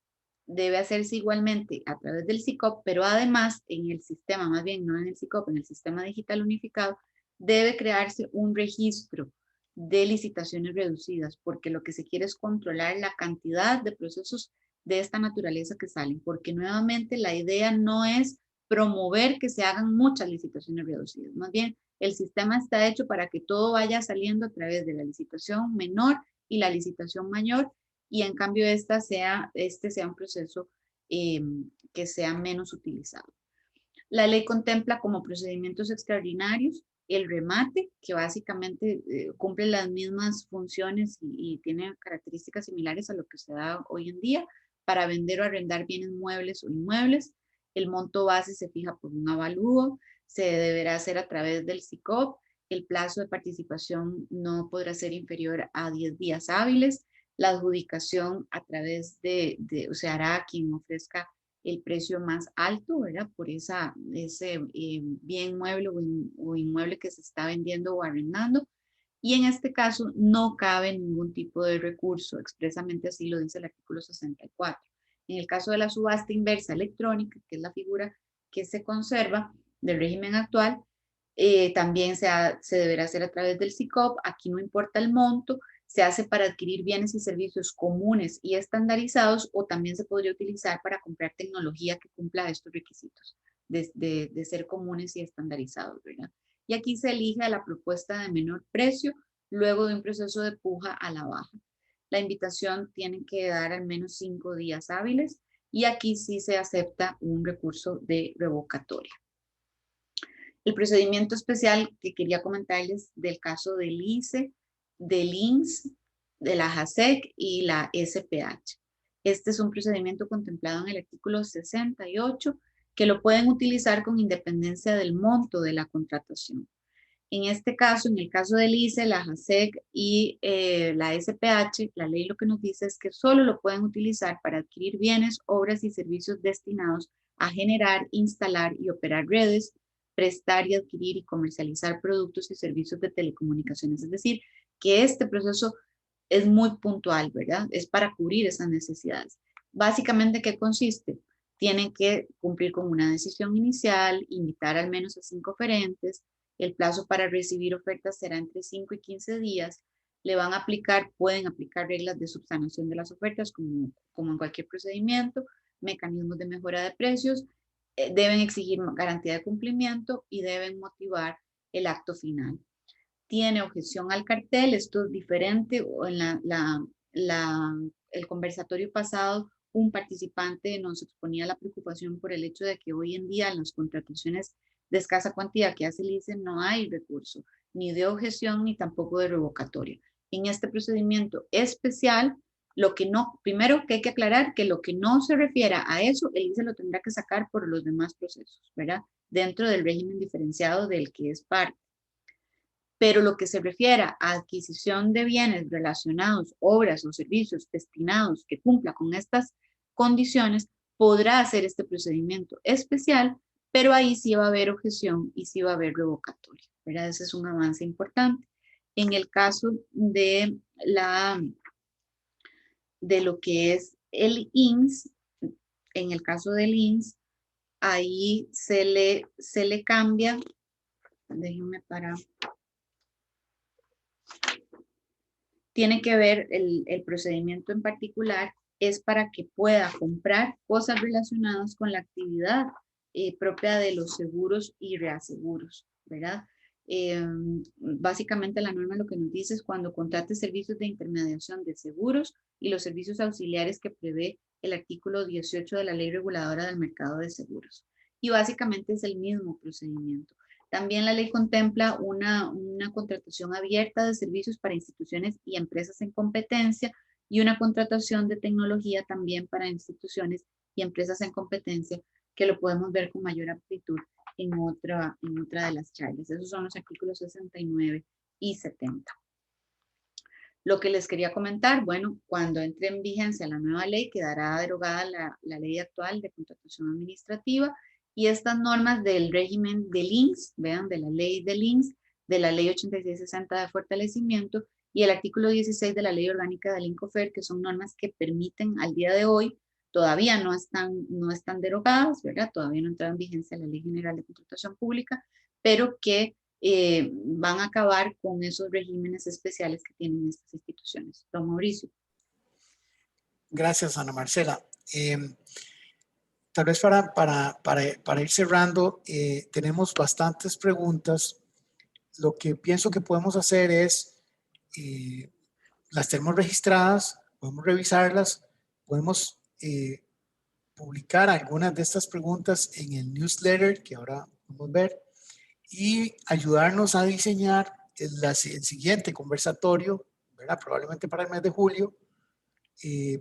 debe hacerse igualmente a través del SICOP, pero además en el sistema, más bien no en el SICOP, en el sistema digital unificado, debe crearse un registro de licitaciones reducidas, porque lo que se quiere es controlar la cantidad de procesos de esta naturaleza que salen, porque nuevamente la idea no es promover que se hagan muchas licitaciones reducidas, más bien el sistema está hecho para que todo vaya saliendo a través de la licitación menor y la licitación mayor, y en cambio este sea un proceso que sea menos utilizado. La ley contempla como procedimientos extraordinarios el remate, que básicamente cumple las mismas funciones y tiene características similares a lo que se da hoy en día para vender o arrendar bienes muebles o inmuebles. El monto base se fija por un avalúo, se deberá hacer a través del SICOP, el plazo de participación no podrá ser inferior a 10 días hábiles, la adjudicación a través o sea, hará a quien ofrezca el precio más alto, ¿verdad? Por ese bien mueble o inmueble que se está vendiendo o arrendando. Y en este caso no cabe ningún tipo de recurso, expresamente así lo dice el artículo 64. En el caso de la subasta inversa electrónica, que es la figura que se conserva del régimen actual, también se deberá hacer a través del SICOP. Aquí no importa el monto, se hace para adquirir bienes y servicios comunes y estandarizados, o también se podría utilizar para comprar tecnología que cumpla estos requisitos de ser comunes y estandarizados, ¿verdad? Y aquí se elige la propuesta de menor precio luego de un proceso de puja a la baja. La invitación tiene que dar al menos 5 días hábiles y aquí sí se acepta un recurso de revocatoria. El procedimiento especial que quería comentarles del caso del ICE, del INS, de la JASEC y la SPH. Este es un procedimiento contemplado en el artículo 68 que lo pueden utilizar con independencia del monto de la contratación. En este caso, en el caso del ICE, la JASEC y la SPH, la ley lo que nos dice es que solo lo pueden utilizar para adquirir bienes, obras y servicios destinados a generar, instalar y operar redes, prestar y adquirir y comercializar productos y servicios de telecomunicaciones. Es decir, que este proceso es muy puntual, ¿verdad? Es para cubrir esas necesidades. Básicamente, ¿qué consiste? Tienen que cumplir con una decisión inicial, invitar al menos a 5 oferentes. El plazo para recibir ofertas será entre 5 y 15 días. Le van a aplicar, pueden aplicar reglas de subsanación de las ofertas como en cualquier procedimiento, mecanismos de mejora de precios, deben exigir garantía de cumplimiento y deben motivar el acto final. Tiene objeción al cartel, esto es diferente. En el conversatorio pasado, un participante nos exponía la preocupación por el hecho de que hoy en día en las contrataciones de escasa cuantía que hace el ICE no hay recurso, ni de objeción ni tampoco de revocatoria. En este procedimiento especial, Lo que no, primero que hay que aclarar que lo que no se refiera a eso, el ICE lo tendrá que sacar por los demás procesos, ¿verdad? Dentro del régimen diferenciado del que es parte. Pero lo que se refiera a adquisición de bienes relacionados, obras o servicios destinados que cumpla con estas condiciones, podrá hacer este procedimiento especial, pero ahí sí va a haber objeción y sí va a haber revocatoria, ¿verdad? Ese es un avance importante. En el caso de lo que es el INS, en el caso del INS, ahí se le cambia, déjenme parar. Tiene que ver el procedimiento en particular, es para que pueda comprar cosas relacionadas con la actividad propia de los seguros y reaseguros, ¿verdad? Básicamente la norma lo que nos dice es cuando contrate servicios de intermediación de seguros y los servicios auxiliares que prevé el artículo 18 de la Ley Reguladora del Mercado de Seguros. Y básicamente es el mismo procedimiento. También la ley contempla una contratación abierta de servicios para instituciones y empresas en competencia y una contratación de tecnología también para instituciones y empresas en competencia, que lo podemos ver con mayor amplitud en otra de las charlas. Esos son los artículos 69 y 70. Lo que les quería comentar, bueno, cuando entre en vigencia la nueva ley, quedará derogada la ley actual de contratación administrativa y estas normas del régimen del INS, vean, de la ley del INS, de la ley 8660 de fortalecimiento y el artículo 16 de la ley orgánica del INCOFER, que son normas que permiten al día de hoy, todavía no están derogadas, ¿verdad? Todavía no entra en vigencia la Ley General de Contratación Pública, pero que van a acabar con esos regímenes especiales que tienen estas instituciones. Don Mauricio. Gracias, Ana Marcela. Tal vez para ir cerrando, tenemos bastantes preguntas. Lo que pienso que podemos hacer es, las tenemos registradas, podemos revisarlas, podemos publicar algunas de estas preguntas en el newsletter que ahora vamos a ver y ayudarnos a diseñar el siguiente conversatorio, ¿verdad? Probablemente para el mes de julio,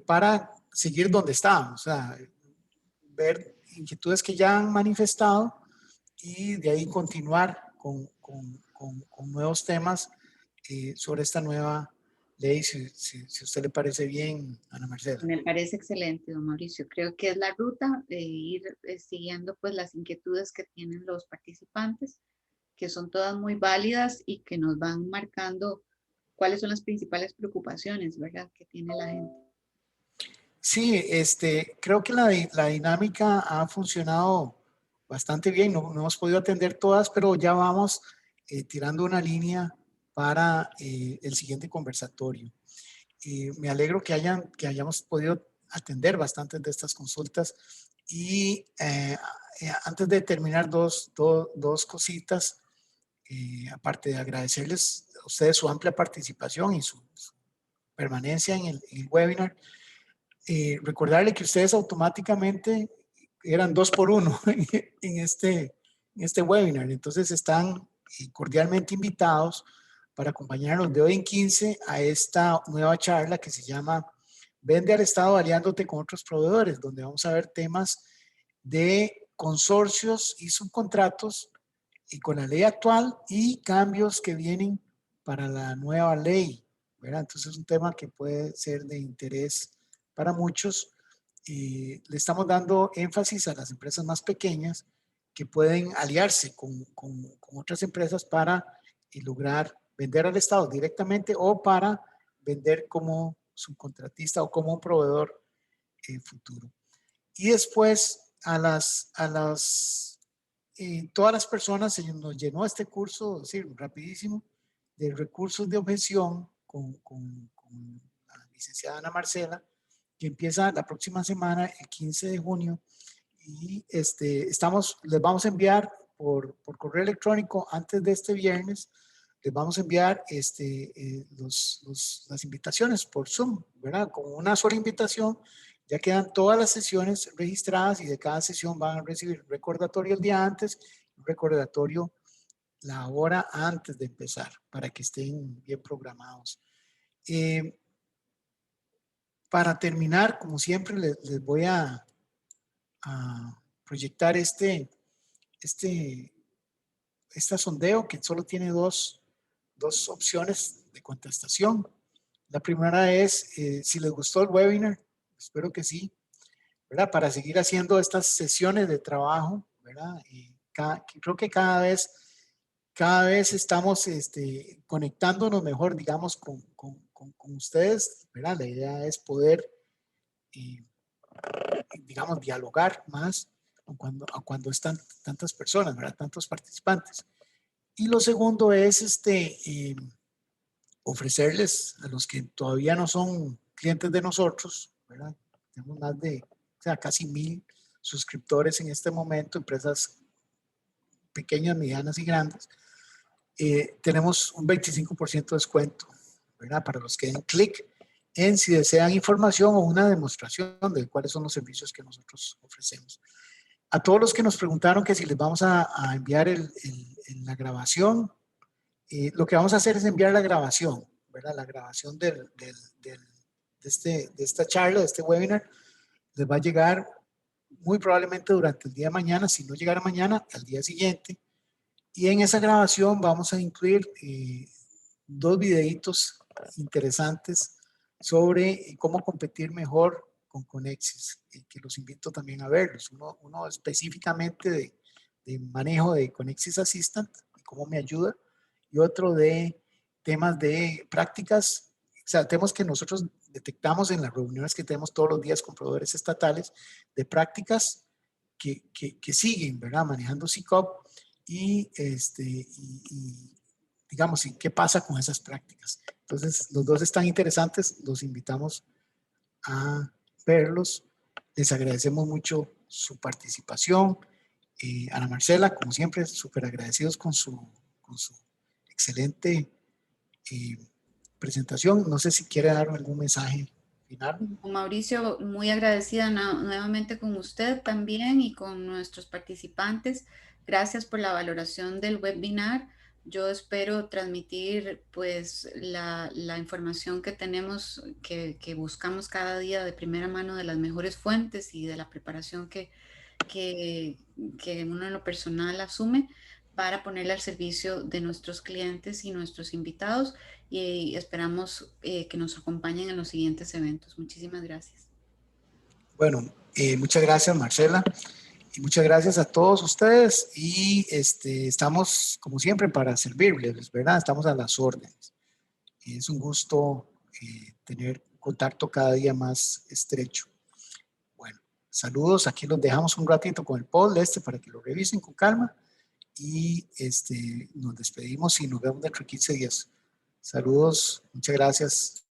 para seguir donde estábamos, o sea, ver inquietudes que ya han manifestado y de ahí continuar con nuevos temas sobre esta nueva ley, si a usted le parece bien, Ana Marcela. Me parece excelente, don Mauricio. Creo que es la ruta de ir siguiendo pues las inquietudes que tienen los participantes, que son todas muy válidas y que nos van marcando cuáles son las principales preocupaciones, ¿verdad?, que tiene la gente. Sí, creo que la dinámica ha funcionado bastante bien. No hemos podido atender todas, pero ya vamos tirando una línea para el siguiente conversatorio. Me alegro que hayamos podido atender bastantes de estas consultas y antes de terminar dos cositas, aparte de agradecerles a ustedes su amplia participación y su permanencia en el webinar, recordarle que ustedes automáticamente eran 2 por 1 en este webinar. Entonces están cordialmente invitados para acompañarnos de hoy en 15 a esta nueva charla que se llama Vende al Estado aliándote con otros proveedores, donde vamos a ver temas de consorcios y subcontratos y con la ley actual y cambios que vienen para la nueva ley, ¿verdad? Entonces es un tema que puede ser de interés para muchos. Le estamos dando énfasis a las empresas más pequeñas que pueden aliarse con otras empresas para lograr vender al Estado directamente o para vender como subcontratista o como un proveedor futuro. Y después todas las personas, se nos llenó este curso, es decir, rapidísimo, de recursos de objeción con la licenciada Ana Marcela, que empieza la próxima semana, el 15 de junio, y les vamos a enviar por correo electrónico antes de este viernes, les vamos a enviar las invitaciones por Zoom, ¿verdad? Con una sola invitación, ya quedan todas las sesiones registradas y de cada sesión van a recibir un recordatorio el día antes, un recordatorio la hora antes de empezar, para que estén bien programados. para terminar, como siempre, les voy a proyectar este sondeo que solo tiene dos opciones de contestación. La primera es si les gustó el webinar, espero que sí, ¿verdad? Para seguir haciendo estas sesiones de trabajo, ¿verdad? Creo que cada vez estamos conectándonos mejor, digamos, con ustedes, ¿verdad? La idea es poder, digamos, dialogar más cuando están tantas personas, ¿verdad? Tantos participantes. Y lo segundo es ofrecerles a los que todavía no son clientes de nosotros, ¿verdad? Tenemos más de, o sea, casi 1000 suscriptores en este momento, empresas pequeñas, medianas y grandes. Tenemos un 25% de descuento, ¿verdad? Para los que den clic en si desean información o una demostración de cuáles son los servicios que nosotros ofrecemos. A todos los que nos preguntaron que si les vamos a enviar la grabación, lo que vamos a hacer es enviar la grabación, ¿verdad? La grabación de esta charla, de este webinar, les va a llegar muy probablemente durante el día de mañana, si no llegara mañana, al día siguiente. Y en esa grabación vamos a incluir 2 videitos interesantes sobre cómo competir mejor con Conexis, que los invito también a verlos. Uno específicamente de manejo de Conexis Assistant y cómo me ayuda, y otro de temas de prácticas, o sea, temas que nosotros detectamos en las reuniones que tenemos todos los días con proveedores estatales, de prácticas que siguen, ¿verdad? Manejando CCOP y digamos, ¿qué pasa con esas prácticas? Entonces, los dos están interesantes, los invitamos a verlos. Les agradecemos mucho su participación. Ana Marcela, como siempre, súper agradecidos con su excelente presentación. No sé si quiere dar algún mensaje final. Mauricio, muy agradecida nuevamente con usted también y con nuestros participantes. Gracias por la valoración del webinar. Yo espero transmitir pues la información que tenemos, que buscamos cada día de primera mano de las mejores fuentes y de la preparación que uno en lo personal asume para ponerle al servicio de nuestros clientes y nuestros invitados, y esperamos que nos acompañen en los siguientes eventos. Muchísimas gracias. Bueno, muchas gracias, Marcela, y muchas gracias a todos ustedes, y estamos como siempre para servirles, ¿verdad? Estamos a las órdenes. Es un gusto tener contacto cada día más estrecho. Bueno, saludos, aquí los dejamos un ratito con el poll para que lo revisen con calma, y nos despedimos y nos vemos dentro de 15 días. Saludos, muchas gracias.